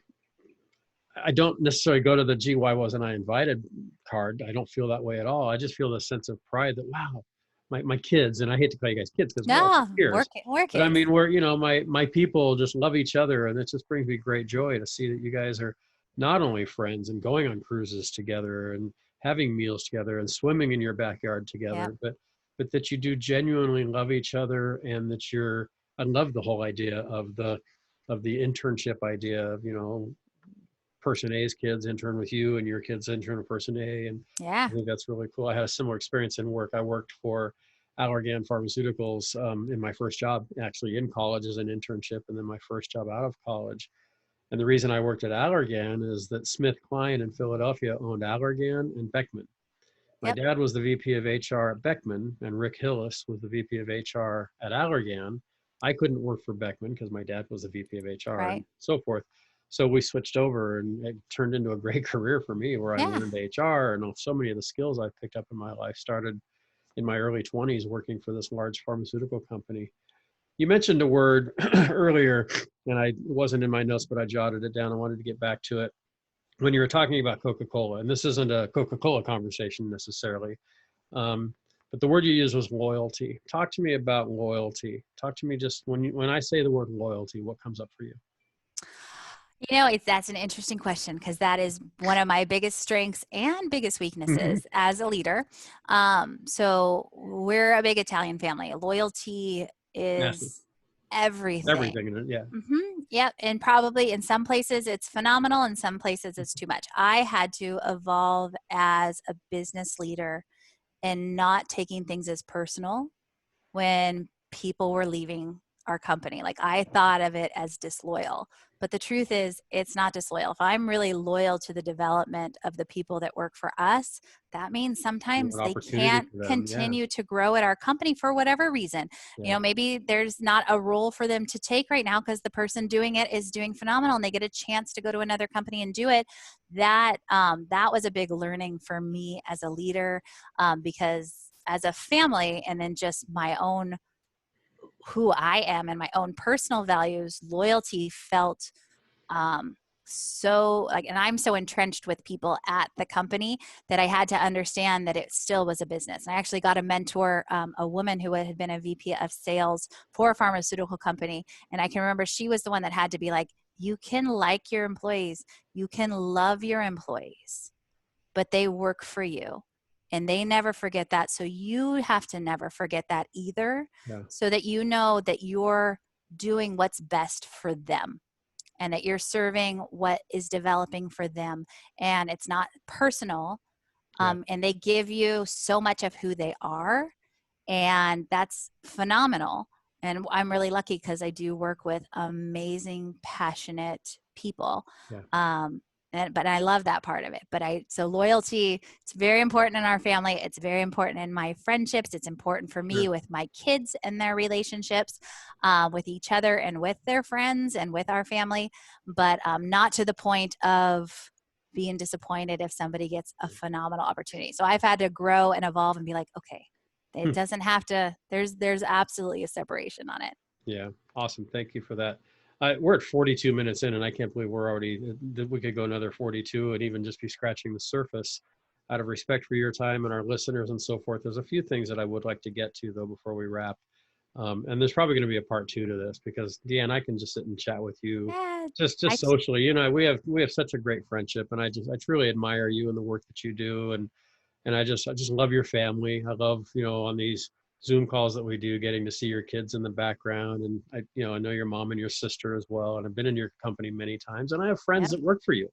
I don't necessarily go to the gee, why wasn't I invited card. I don't feel that way at all. I just feel the sense of pride that, wow, my kids, and I hate to call you guys kids because we're all No, peers, we're but I kids. mean, we're, my people just love each other. And it just brings me great joy to see that you guys are not only friends and going on cruises together and having meals together and swimming in your backyard Yeah. together, but that you do genuinely love each other and that I love the whole idea of the internship idea of, person A's kids intern with you and your kids intern with person A. And Yeah. I think that's really cool. I had a similar experience in work. I worked for Allergan Pharmaceuticals in my first job, actually in college as an internship, and then my first job out of college. And the reason I worked at Allergan is that Smith Kline in Philadelphia owned Allergan and Beckman. My Yep. dad was the VP of HR at Beckman, and Rick Hillis was the VP of HR at Allergan. I couldn't work for Beckman because my dad was the VP of HR Right. and so forth. So we switched over, and it turned into a great career for me where I Yeah. learned HR, and so many of the skills I picked up in my life started in my early 20s working for this large pharmaceutical company. You mentioned a word earlier, and I wasn't in my notes, but I jotted it down. I wanted to get back to it when you were talking about Coca-Cola, and this isn't a Coca-Cola conversation necessarily, um, but the word you used was loyalty. Talk to me about loyalty. Talk to me just when I say the word loyalty, what comes up for you? You know, that's an interesting question because that is one of my biggest strengths and biggest weaknesses as a leader. So we're a big Italian family. Loyalty Massive. is everything. Everything in it. Yeah. Yep. And probably in some places it's phenomenal. In some places it's too much. I had to evolve as a business leader and not taking things as personal when people were leaving our company. Like I thought of it as disloyal. But the truth is, it's not disloyal. If I'm really loyal to the development of the people that work for us, that means You sometimes want they opportunity can't for them. Yeah. continue to grow at our company for whatever reason. You Yeah. know, maybe there's not a role for them to take right now because the person doing it is doing phenomenal and they get a chance to go to another company and do it. That was a big learning for me as a leader, because as a family and then just my own who I am and my own personal values, loyalty felt so like, and I'm so entrenched with people at the company that I had to understand that it still was a business. And I actually got a mentor, a woman who had been a VP of sales for a pharmaceutical company. And I can remember she was the one that had to be like, you can like your employees, you can love your employees, but they work for you and they never forget that. So you have to never forget that either, Yeah. so that you know that you're doing what's best for them and that you're serving what is developing for them. And it's not personal. Yeah. And they give you so much of who they are. And that's phenomenal. And I'm really lucky because I do work with amazing, passionate people. Yeah. But I love that part of it. So loyalty, it's very important in our family. It's very important in my friendships. It's important for me Sure. with my kids and their relationships with each other and with their friends and with our family, but not to the point of being disappointed if somebody gets a phenomenal opportunity. So I've had to grow and evolve and be like, okay, it doesn't have to, there's absolutely a separation on it. Yeah, awesome. Thank you for that. We're at 42 minutes in, and I can't believe we're already, that we could go another 42 and even just be scratching the surface. out of respect for your time and our listeners and so forth, there's a few things that I would like to get to though before we wrap. And there's probably going to be a part two to this because Deanne, I can just sit and chat with you, Yeah. just socially. You know, we have such a great friendship, and I truly admire you and the work that you do, and I just love your family. I love, on these Zoom calls that we do, getting to see your kids in the background, and I know your mom and your sister as well, and I've been in your company many times, and I have friends Yep. that work for you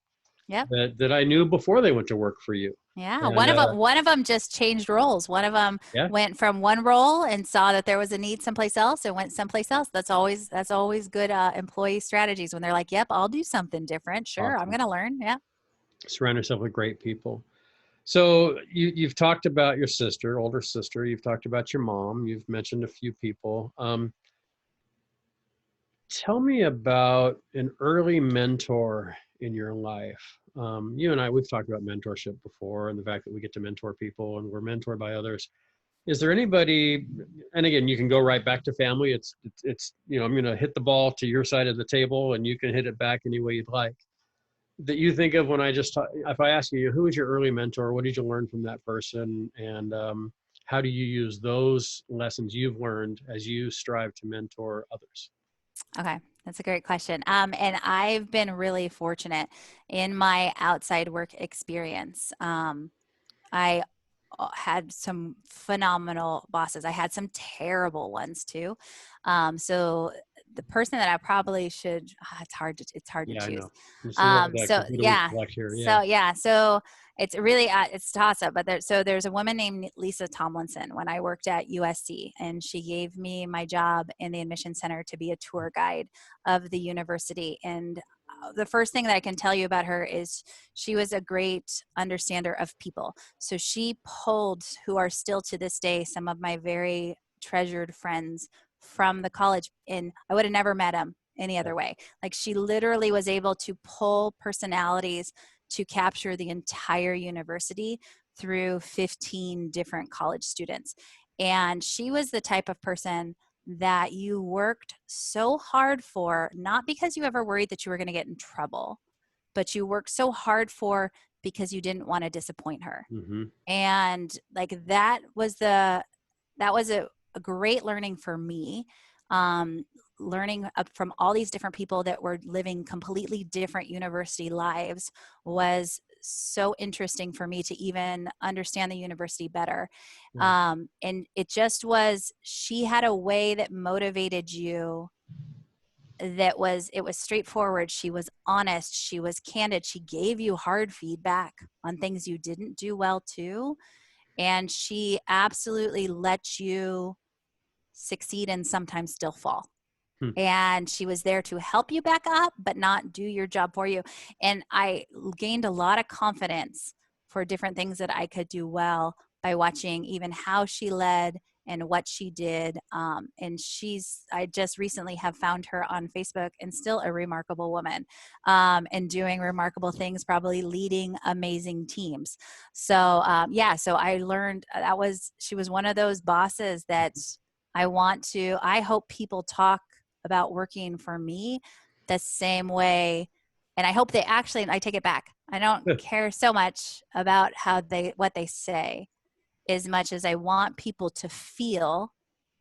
Yep. that I knew before they went to work for you, Yeah, and one of them just changed roles. One of them yeah, went from one role and saw that there was a need someplace else and went someplace else. That's always good employee strategies when they're like, "Yep, I'll do something different. Sure, I'm awesome. going to learn." Yeah. Surround yourself with great people. So you've talked about your sister, older sister. You've talked about your mom. You've mentioned a few people. Tell me about an early mentor in your life. You and I, we've talked about mentorship before and the fact that we get to mentor people and we're mentored by others. Is there anybody, and again, you can go right back to family. I'm going to hit the ball to your side of the table and you can hit it back any way you'd like. That you think of when if I ask you, who was your early mentor? What did you learn from that person? And how do you use those lessons you've learned as you strive to mentor others? Okay, that's a great question. And I've been really fortunate in my outside work experience. I had some phenomenal bosses. I had some terrible ones too. So the person that I probably should, it's hard to Yeah, I choose. know. It's a Rolodex So of who do we yeah, select here? Yeah. so it's really it's a toss up. But there's a woman named Lisa Tomlinson when I worked at USC, and she gave me my job in the admission center to be a tour guide of the university. And the first thing that I can tell you about her is she was a great understander of people. So she pulled, who are still to this day some of my very treasured friends from the college, and I would have never met them any Yeah. other way. Like, she literally was able to pull personalities to capture the entire university through 15 different college students. And she was the type of person that you worked so hard for, not because you ever worried that you were going to get in trouble, but you worked so hard for because you didn't want to disappoint her. Hmm. And like that was a great learning for me. um, Learning from all these different people that were living completely different university lives was so interesting for me to even understand the university better. Yeah. And she had a way that motivated you, it was straightforward. She was honest, she was candid, she gave you hard feedback on things you didn't do well too, and she absolutely let you succeed and sometimes still fall. Hmm. And she was there to help you back up but not do your job for you. And I gained a lot of confidence for different things that I could do well by watching even how she led and what she did. And I just recently have found her on Facebook, and still a remarkable woman, and doing remarkable things, probably leading amazing teams. So so I learned she was one of those bosses that I hope people talk about working for me the same way. And I hope I take it back. I don't care so much about what they say as much as I want people to feel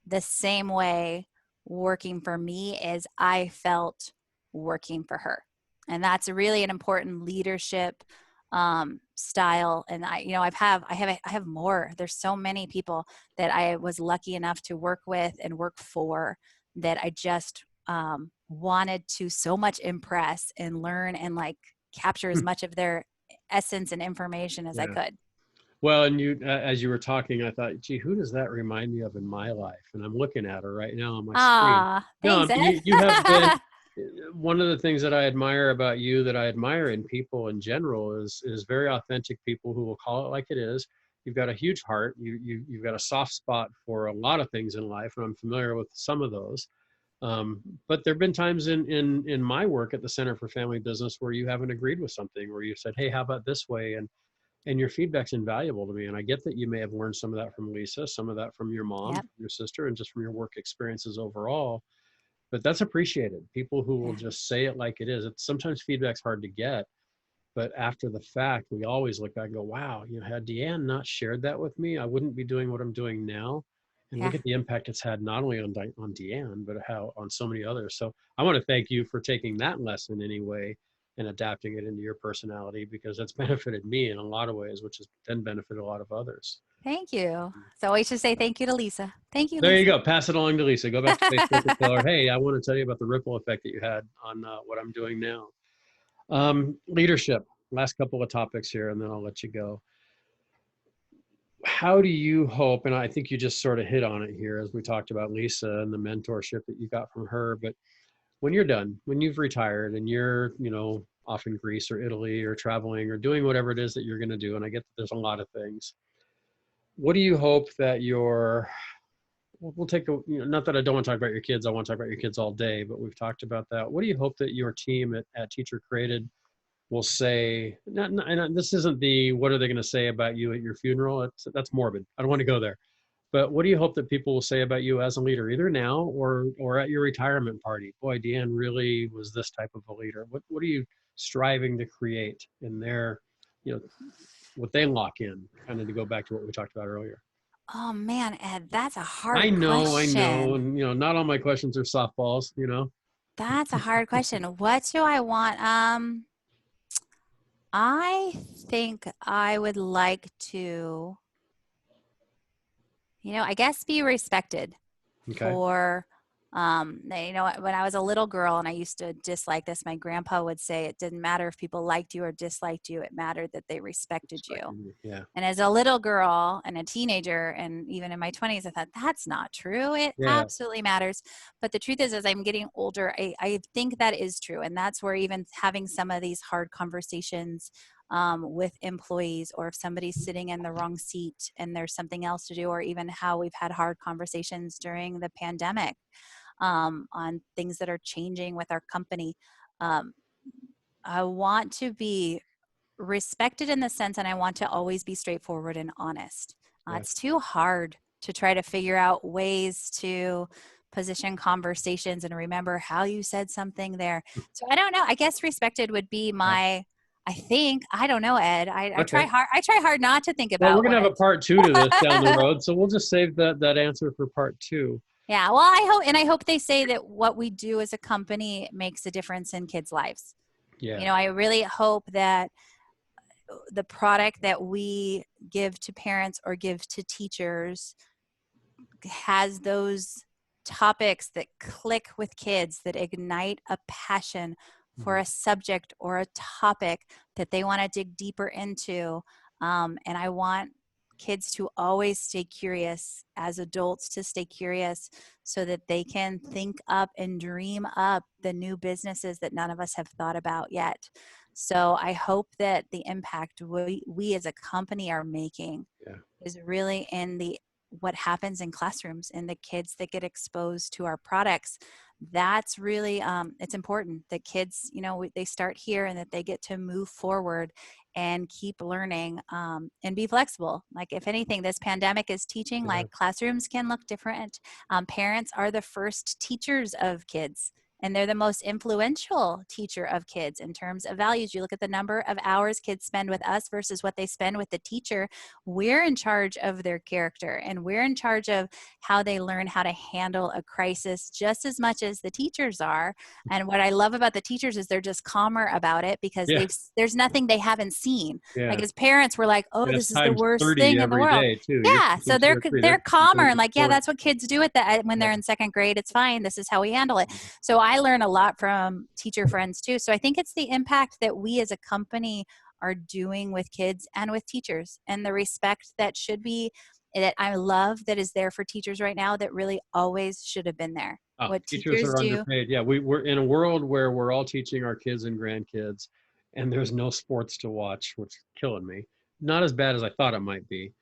the same way working for me as I felt working for her. And that's really an important leadership style. And I have more. There's so many people that I was lucky enough to work with and work for that I just wanted to so much impress and learn and like capture as much of their essence and information as I Yeah. could. Well, and as you were talking, I thought, gee, who does that remind me of in my life? And I'm looking at her right now on my screen. Ah, No, I thanks, mean, Ed. you have been one of the things that I admire about you, that I admire in people in general, is very authentic people who will call it like it is. You've got a huge heart. You've got a soft spot for a lot of things in life, and I'm familiar with some of those. But there have been times in my work at the Center for Family Business where you haven't agreed with something, where you said, "Hey, how about this way?" And your feedback's invaluable to me. And I get that you may have learned some of that from Lisa, some of that from your mom, Yep. from your sister, and just from your work experiences overall. But that's appreciated. People who will Yeah. just say it like it is. Sometimes feedback's hard to get. But after the fact, we always look back and go, wow, had Deanne not shared that with me, I wouldn't be doing what I'm doing now. And Yeah. look at the impact it's had not only on Deanne, but how on so many others. So I want to thank you for taking that lesson anyway and adapting it into your personality, because that's benefited me in a lot of ways, which has then benefited a lot of others. Thank you. So I should say thank you to Lisa. Thank you, There you Lisa. go. Pass it along to Lisa. Go back to Facebook and tell her, hey, I want to tell you about the ripple effect that you had on what I'm doing now. Leadership. Last couple of topics here, and then I'll let you go. How do you hope, and I think you just sort of hit on it here as we talked about Lisa and the mentorship that you got from her, but when you're done, when you've retired and you're, off in Greece or Italy or traveling or doing whatever it is that you're going to do, and I get that there's a lot of things, what do you hope that we'll take not that I don't want to talk about your kids, I want to talk about your kids all day, but we've talked about that. What do you hope that your team at Teacher Created will say? And this isn't the what are they going to say about you at your funeral? That's morbid. I don't want to go there. But what do you hope that people will say about you as a leader, either now or at your retirement party? Boy, Deanne really was this type of a leader. What are you striving to create in their, what they lock in, kind of to go back to what we talked about earlier? Oh man, Ed, that's a I hard know, question. and not all my questions are softballs. That's a hard question. What do I want? I think I would like to, I guess be respected Okay. for when I was a little girl and I used to dislike this, my grandpa would say it didn't matter if people liked you or disliked you, it mattered that they respected you. Respecting you. Yeah. And as a little girl and a teenager, and even in my 20s, I thought that's not true. It Yeah. absolutely matters. But the truth is, as I'm getting older, I think that is true. And that's where even having some of these hard conversations with employees, or if somebody's sitting in the wrong seat and there's something else to do, or even how we've had hard conversations during the pandemic on things that are changing with our company. Um, I want to be respected in the sense, and I want to always be straightforward and honest. Yeah. It's too hard to try to figure out ways to position conversations and remember how you said something there. So I don't know. I guess respected would be Yeah. my. I think I don't know, Ed. I try Okay. hard. I try hard not to think Well, we're about gonna what. have a part two to this down the road, so we'll just save that answer for part two. Yeah. Well, I hope they say that what we do as a company makes a difference in kids' lives. Yeah. I really hope that the product that we give to parents or give to teachers has those topics that click with kids, that ignite a passion for Mhm. a subject or a topic that they want to dig deeper into. And I want kids to always stay curious, as adults to stay curious, so that they can think up and dream up the new businesses that none of us have thought about yet. So I hope that the impact we as a company are making Yeah. is really in the what happens in classrooms and the kids that get exposed to our products. That's really it's important that kids, they start here and that they get to move forward and keep learning, and be flexible. Like, if anything, this pandemic is teaching, Yeah. like, classrooms can look different. Parents are the first teachers of kids, and they're the most influential teacher of kids in terms of values. You look at the number of hours kids spend with us versus what they spend with the teacher. We're in charge of their character, and we're in charge of how they learn how to handle a crisis just as much as the teachers are. And what I love about the teachers is they're just calmer about it, because Yeah. there's nothing they haven't seen. Yeah. Like, as parents, we're like, oh, And it's this is the times worst 30 thing in the every world. day too. You're Yeah, teaching so two they're or three. they're calmer and like, yeah, More. that's what kids do when Yeah. they're in second grade. It's fine. This is how we handle it. So I learn a lot from teacher friends too. So I think it's the impact that we as a company are doing with kids and with teachers, and the respect that should be, that I love, that is there for teachers right now, that really always should have been there. Oh, What teachers teachers are do. underpaid. Yeah, we're in a world where we're all teaching our kids and grandkids, and there's no sports to watch, which is killing me. Not as bad as I thought it might be.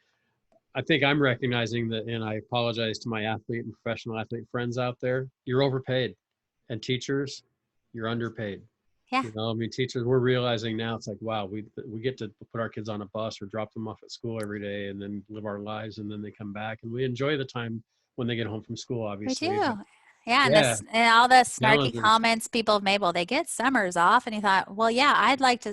I think I'm recognizing that, and I apologize to my athlete and professional athlete friends out there. You're overpaid, and teachers, you're underpaid. Yeah, I mean, teachers, we're realizing now it's like, wow, we get to put our kids on a bus or drop them off at school every day, and then live our lives, and then they come back, and we enjoy the time when they get home from school, we obviously. But do. Yeah, and Yeah, this and all the snarky challenges. comments people have made. Well, they get summers off, and you thought, well, yeah, I'd like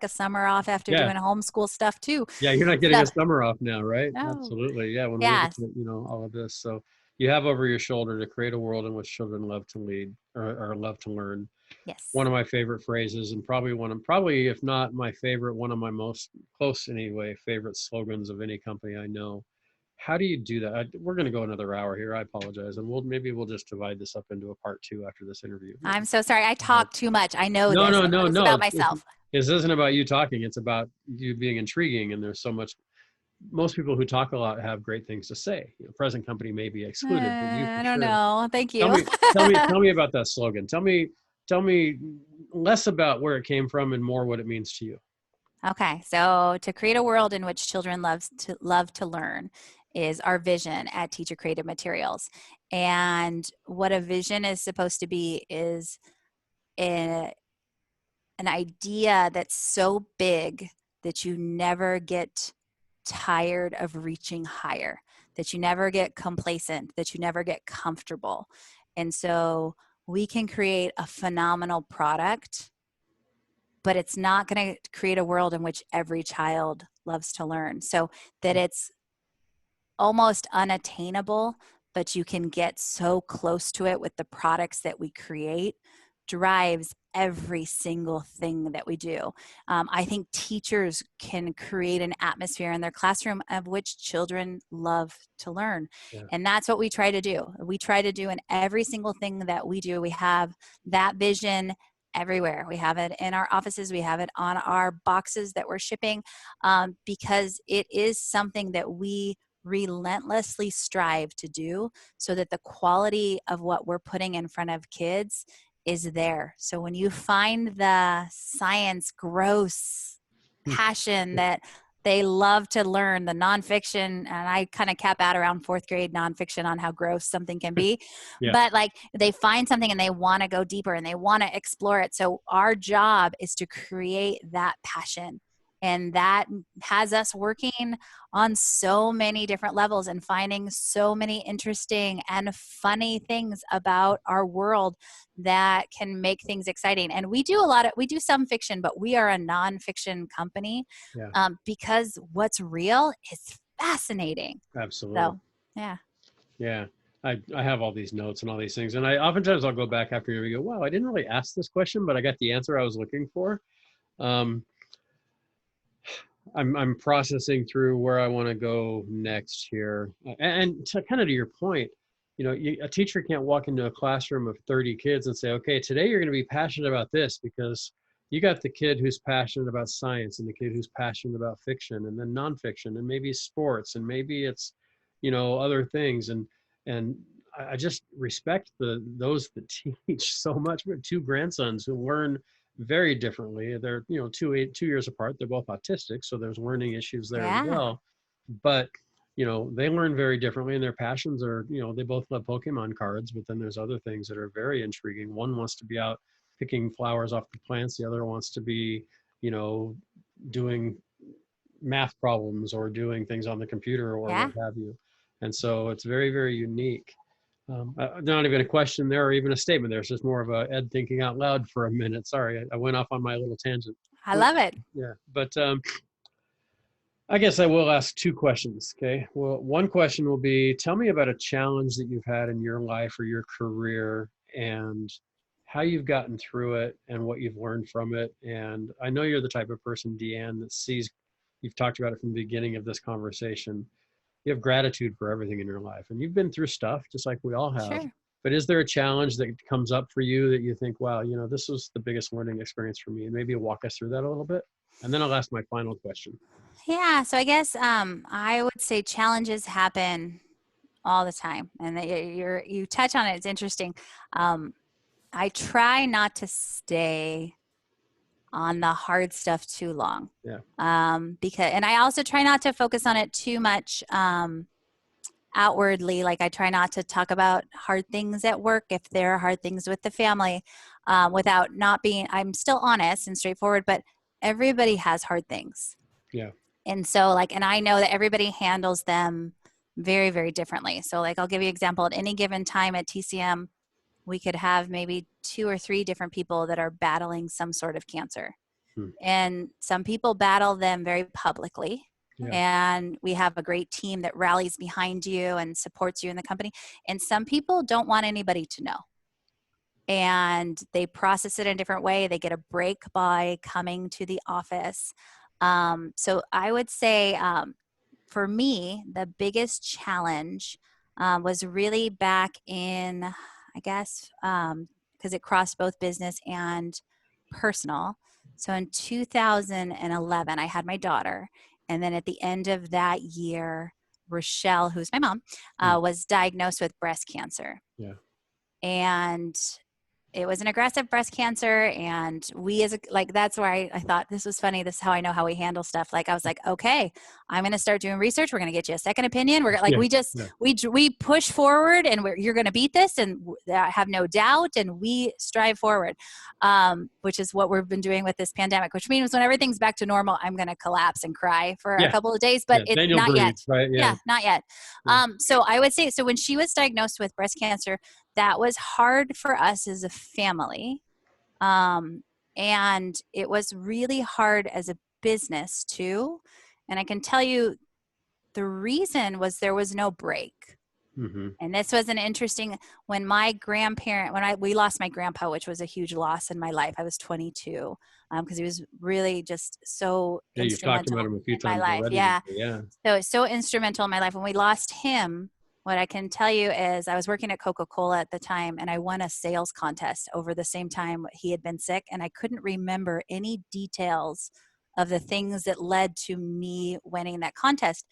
a summer off after Yeah, doing homeschool stuff too. yeah, you're not getting So, a summer off now, right? no, Absolutely. Yeah, when we look yeah, at all of this, so you have over your shoulder to create a world in which children love to lead or love to learn. One yes. of my favorite phrases, and probably if not my favorite, one of my most close anyway favorite slogans of any company I know. How do you do that? We're going to go another hour here. I apologize, and we'll just divide this up into a part two after this interview. I'm so sorry. I Uh, talk too much. I know no, this. no, I know no, this no. about myself. This isn't about you talking. It's about you being intriguing, and there's so much. Most people who talk a lot have great things to say. Present company may be excluded, but you for I don't sure. know. Thank Tell you. me, tell me about that slogan. Tell me less about where it came from and more what it means to you. Okay, so to create a world in which children love to learn is our vision at Teacher Creative Materials. And what a vision is supposed to be is a, an idea that's so big that you never get tired of reaching higher, that you never get complacent, that you never get comfortable. And so we can create a phenomenal product, but it's not going to create a world in which every child loves to learn. So that it's almost unattainable, but you can get so close to it with the products that we create drives every single thing that we do. I think teachers can create an atmosphere in their classroom of which children love to learn. Yeah, And that's what we try to do. We try to do in every single thing that we do. We have that vision everywhere. We have it in our offices, we have it on our boxes that we're shipping, because it is something that we relentlessly strive to do so that the quality of what we're putting in front of kids is there. So when you find the science gross passion that they love to learn, the nonfiction, and I kind of cap out around fourth grade nonfiction on how gross something can be, yeah, but like they find something and they want to go deeper and they want to explore it. So our job is to create that passion. And that has us working on so many different levels and finding so many interesting and funny things about our world that can make things exciting. And we do some fiction, but we are a nonfiction company, yeah, because what's real is fascinating. absolutely. So, yeah. Yeah. I have all these notes and all these things. And I oftentimes I'll go back after you and go, wow, I didn't really ask this question, but I got the answer I was looking for. Um, I'm processing through where I want to go next here. And to kind of to your point, a teacher can't walk into a classroom of 30 kids and say, okay, today you're going to be passionate about this because you got the kid who's passionate about science and the kid who's passionate about fiction and then nonfiction and maybe sports and maybe it's, other things. And I just respect those that teach so much. We have two grandsons who learn very differently. They're 2 years apart. They're both autistic, so there's learning issues there as Yeah. well. But they learn very differently, and their passions are they both love Pokemon cards, but then there's other things that are very intriguing. One wants to be out picking flowers off the plants. The other wants to be you know doing math problems or doing things on the computer or what Yeah. have you. And so it's very, very unique. Not even a question there or even a statement there. It's just more of a Ed thinking out loud for a minute. Sorry, I went off on my little tangent. I love it. Yeah, but I guess I will ask two questions. Okay. Well, one question will be tell me about a challenge that you've had in your life or your career and how you've gotten through it and what you've learned from it. And I know you're the type of person, Deanne, that sees, you've talked about it from the beginning of this conversation. You have gratitude for everything in your life and you've been through stuff just like we all have. Sure. But is there a challenge that comes up for you that you think, wow, this was the biggest learning experience for me? And maybe walk us through that a little bit. And then I'll ask my final question. Yeah. So I guess I would say challenges happen all the time, and that you touch on it. It's interesting. Um, I try not to stay on the hard stuff too long, Yeah. because, and I also try not to focus on it too much. Outwardly, like I try not to talk about hard things at work if there are hard things with the family, without not being, I'm still honest and straightforward, but everybody has hard things. Yeah. And so like, and I know that everybody handles them very, very differently. So like, I'll give you an example. At any given time at TCM, we could have maybe 2 or 3 different people that are battling some sort of cancer. Hmm. And some people battle them very publicly. Yeah. And we have a great team that rallies behind you and supports you in the company. And some people don't want anybody to know. And they process it in a different way. They get a break by coming to the office. So I would say, for me, the biggest challenge was really back in, I guess, because it crossed both business and personal. So in 2011, I had my daughter. And then at the end of that year, Rochelle, who's my mom, Hmm. was diagnosed with breast cancer. Yeah. And it was an aggressive breast cancer, and we as a, like, that's where I thought this was funny. This is how I know how we handle stuff. Like, I was like, okay, I'm going to start doing research. We're going to get you a second opinion. We're like, Yeah. we just, Yeah. we push forward, and you're going to beat this. And I have no doubt. And we strive forward, which is what we've been doing with this pandemic, which means when everything's back to normal, I'm going to collapse and cry for a Yeah. couple of days, but Yeah. it's Then you'll not yet. breathe, right? Yeah. Yeah, not yet. Yeah. So I would say, so when she was diagnosed with breast cancer, that was hard for us as a family. Um, and it was really hard as a business too. And I can tell you the reason was there was no break. Mm-hmm. And this was an interesting, when my grandparent, we lost my grandpa, which was a huge loss in my life. I was 22, because he was really just so Yeah. You've talked instrumental about him a few in my times life. already Yeah. today. Yeah. So it's so instrumental in my life. When we lost him, what I can tell you is I was working at Coca-Cola at the time, and I won a sales contest over the same time he had been sick. And I couldn't remember any details of the things that led to me winning that contest,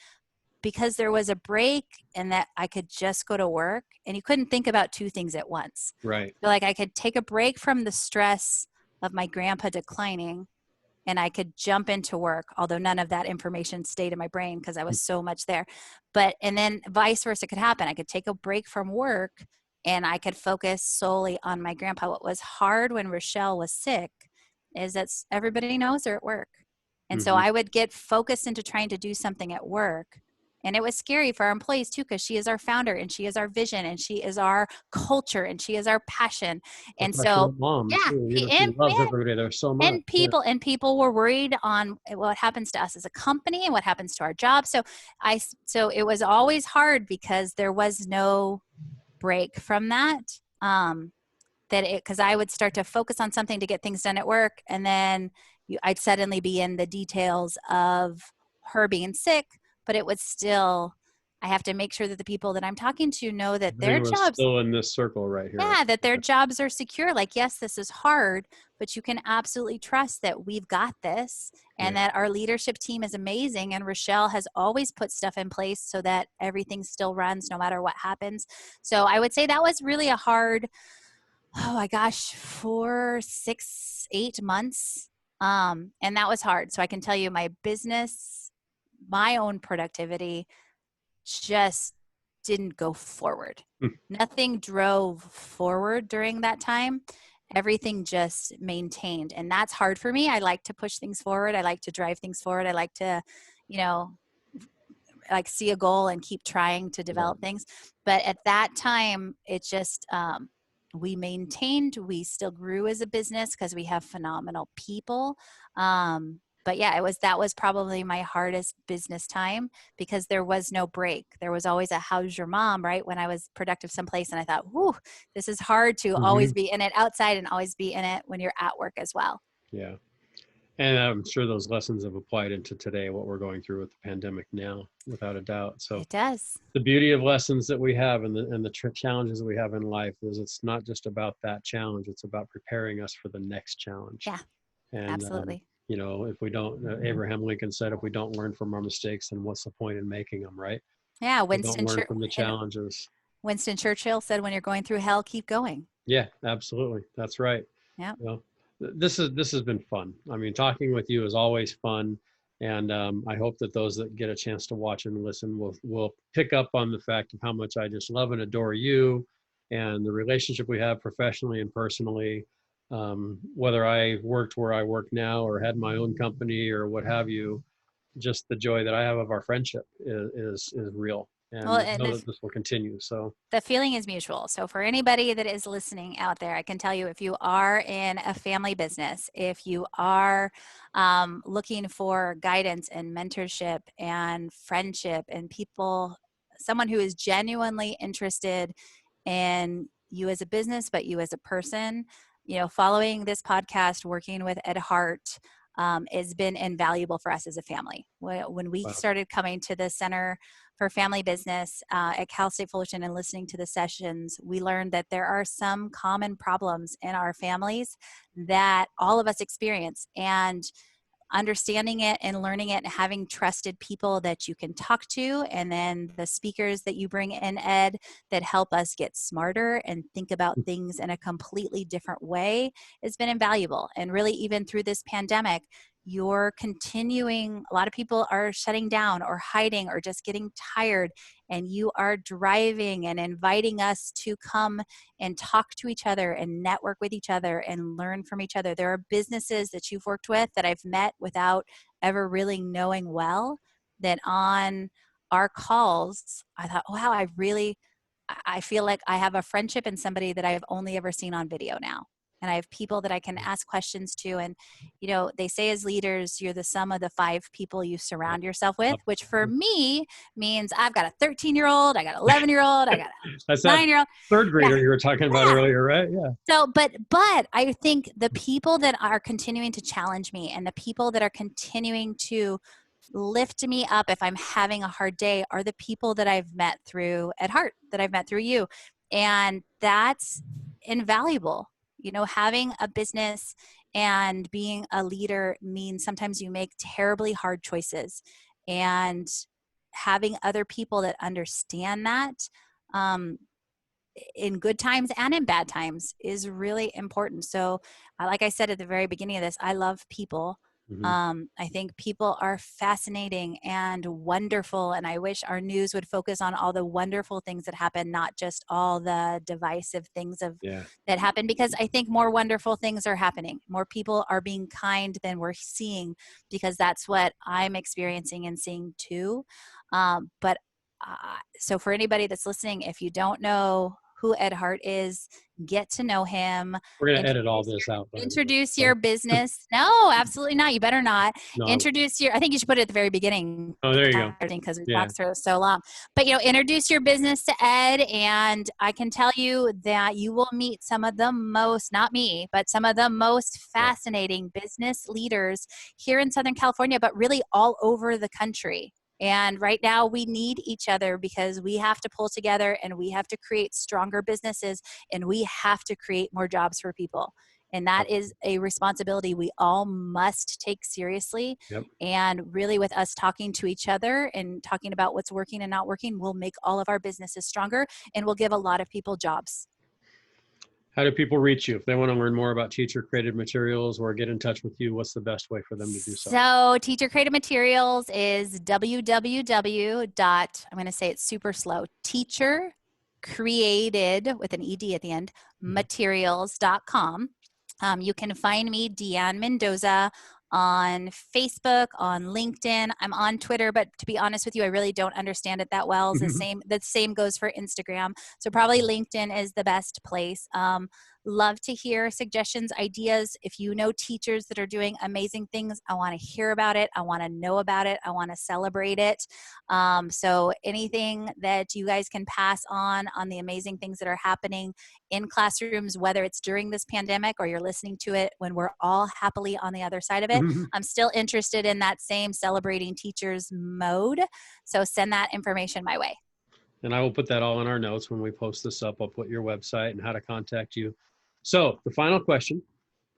because there was a break and that I could just go to work, and you couldn't think about 2 things at once. Right. So like, I could take a break from the stress of my grandpa declining, and I could jump into work, although none of that information stayed in my brain because I was so much there. But, and then vice versa could happen. I could take a break from work and I could focus solely on my grandpa. What was hard when Rochelle was sick is that everybody knows her at work. And so Mm-hmm. I would get focused into trying to do something at work. And it was scary for our employees too, because she is our founder, and she is our vision, and she is our culture, and she is our passion. And so, Professional mom yeah, too. You know, she loves everybody there so much. Yeah. and people were worried on what happens to us as a company and what happens to our job. So it was always hard because there was no break from that. Because I would start to focus on something to get things done at work, and then I'd suddenly be in the details of her being sick, but it was still, I have to make sure that the people that I'm talking to know that their Everything was jobs, still in this circle right here. yeah, that their jobs are secure. Like, yes, this is hard, but you can absolutely trust that we've got this, and Yeah. that our leadership team is amazing. And Rochelle has always put stuff in place so that everything still runs no matter what happens. So I would say that was really a hard, oh my gosh, 4, 6, 8 months. And that was hard. So I can tell you my business, my own productivity just didn't go forward. Hmm. Nothing drove forward during that time. Everything just maintained. And that's hard for me. I like to push things forward. I like to drive things forward. I like to, you know, like see a goal and keep trying to Right. develop things. But at that time, it just, we maintained, we still grew as a business because we have phenomenal people. But yeah, that was probably my hardest business time, because there was no break. There was always a how's your mom, right? When I was productive someplace, and I thought, whoo, this is hard to Mm-hmm. always be in it outside and always be in it when you're at work as well. Yeah. And I'm sure those lessons have applied into today, what we're going through with the pandemic now, without a doubt. So It does. the beauty of lessons that we have, and the challenges that we have in life, is it's not just about that challenge. It's about preparing us for the next challenge. Yeah, And, absolutely. you know, if we don't, Abraham Lincoln said, if we don't learn from our mistakes, then what's the point in making them, right? Yeah, We don't learn from the and challenges. Winston Churchill said, when you're going through hell, keep going. Yeah, absolutely. That's right. Yeah. Well, this has been fun. I mean, talking with you is always fun, and I hope that those that get a chance to watch and listen will pick up on the fact of how much I just love and adore you, and the relationship we have professionally and personally. Whether I worked where I work now or had my own company or what have you, just the joy that I have of our friendship is real, Well, and and know that this will continue. So the feeling is mutual. So for anybody that is listening out there, I can tell you, if you are in a family business, if you are looking for guidance and mentorship and friendship and people, someone who is genuinely interested in you as a business, but you as a person, following this podcast, working with Ed Hart, has been invaluable for us as a family. When we wow. started coming to the Center for Family Business at Cal State Fullerton and listening to the sessions, we learned that there are some common problems in our families that all of us experience. And understanding it and learning it and having trusted people that you can talk to, and then the speakers that you bring in, Ed, that help us get smarter and think about things in a completely different way, has been invaluable. And really, even through this pandemic, you're continuing, a lot of people are shutting down or hiding or just getting tired, and you are driving and inviting us to come and talk to each other and network with each other and learn from each other. There are businesses that you've worked with that I've met without ever really knowing well, that on our calls, I thought, wow, I feel like I have a friendship in somebody that I've only ever seen on video now. And I have people that I can ask questions to. And, they say as leaders, you're the sum of the 5 people you Yep. surround yourself with, Yep. which for me means I've got a 13-year-old, I got an 11-year-old, I got That's a that 9-year-old. third Yeah. grader you were talking about Yeah. earlier, right? Yeah. So, but I think the people that are continuing to challenge me and the people that are continuing to lift me up if I'm having a hard day are the people that I've met through Ed Hart, that I've met through you. And that's invaluable. Having a business and being a leader means sometimes you make terribly hard choices. And having other people that understand that, um, in good times and in bad times, is really important. So, like I said at the very beginning of this, I love people. Mm-hmm. I think people are fascinating and wonderful, and I wish our news would focus on all the wonderful things that happen, not just all the divisive things Yeah. that happen. Because I think more wonderful things are happening. More people are being kind than we're seeing, because that's what I'm experiencing and seeing too. But so for anybody that's listening, if you don't know who Ed Hart is, get to know him. We're going to edit all Introduce this out, by the way. introduce So, your business. No, absolutely not. You better not. no. I think you should put it at the very beginning, Oh, there you go. because we Yeah. talked for so long. But introduce your business to Ed, and I can tell you that you will meet some of the most, not me, but some of the most Yeah. fascinating business leaders here in Southern California, but really all over the country. And right now we need each other, because we have to pull together and we have to create stronger businesses, and we have to create more jobs for people. And that is a responsibility we all must take seriously. Yep. And really, with us talking to each other and talking about what's working and not working, will make all of our businesses stronger, and will give a lot of people jobs. How do people reach you if they want to learn more about teacher created materials or get in touch with you? What's the best way for them to do so? So Teacher Created Materials is www. I'm going to say it super slow. Teacher Created, with an ed at the end, materials.com. You can find me, Deanne Mendoza, on Facebook, on LinkedIn. I'm on Twitter, but to be honest with you, I really don't understand it that well. The same goes for Instagram. So probably LinkedIn is the best place. Love to hear suggestions, ideas. If you know teachers that are doing amazing things, I want to hear about it. I want to know about it. I want to celebrate it. So anything that you guys can pass on the amazing things that are happening in classrooms, whether it's during this pandemic or you're listening to it when we're all happily on the other side of it, I'm still interested in that same celebrating teachers mode. So send that information my way. And I will put that all in our notes when we post this up. I'll put your website and how to contact you. So the final question,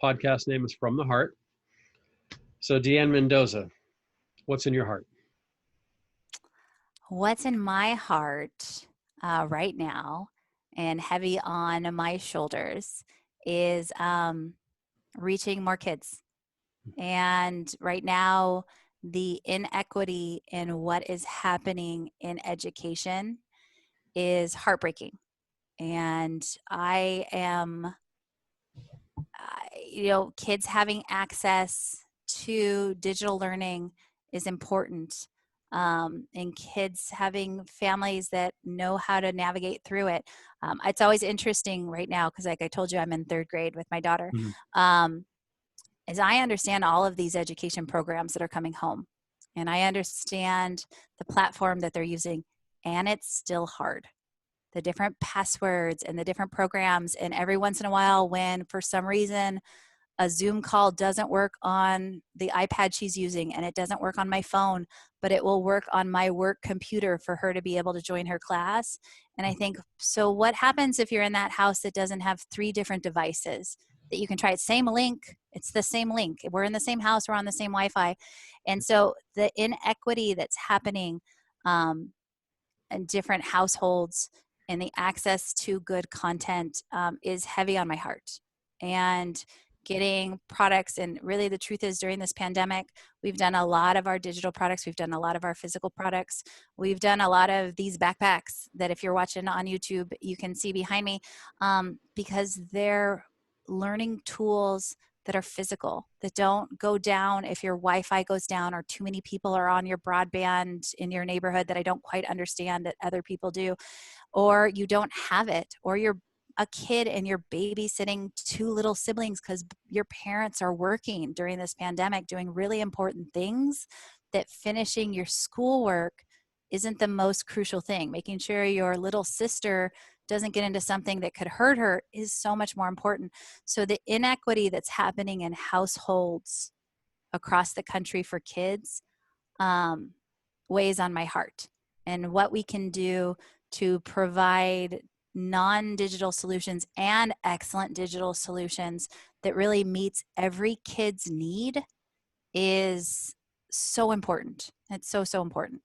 podcast name is From the Heart. So Deanne Mendoza, what's in your heart? What's in my heart right now and heavy on my shoulders is reaching more kids. And right now, the inequity in what is happening in education is heartbreaking. And I am, kids having access to digital learning is important. and kids having families that know how to navigate through it. It's always interesting right now because, like I told you, I'm in third grade with my daughter. Mhm. Um, as I understand all of these education programs that are coming home, and I understand the platform that they're using, and it's still hard. The different passwords and the different programs, and every once in a while, when for some reason a Zoom call doesn't work on the iPad she's using and it doesn't work on my phone, but it will work on my work computer for her to be able to join her class. And I think, so what happens if you're in that house that doesn't have three different devices that you can try? It same link, it's the same link. We're in the same house, we're on the same Wi-Fi. And so the inequity that's happening in different households and the access to good content is heavy on my heart. And getting products, and really the truth is, during this pandemic, we've done a lot of our digital products, we've done a lot of our physical products, we've done a lot of these backpacks that if you're watching on YouTube, you can see behind me, because they're learning tools that are physical, that don't go down if your Wi-Fi goes down or too many people are on your broadband in your neighborhood that I don't quite understand that other people do, or you don't have it, or you're a kid and you're babysitting two little siblings because your parents are working during this pandemic doing really important things, that finishing your schoolwork isn't the most crucial thing. Making sure your little sister doesn't get into something that could hurt her is so much more important. So the inequity that's happening in households across the country for kids um, weighs on my heart, and what we can do to provide non-digital solutions and excellent digital solutions that really meets every kid's need is so important. It's so, so important.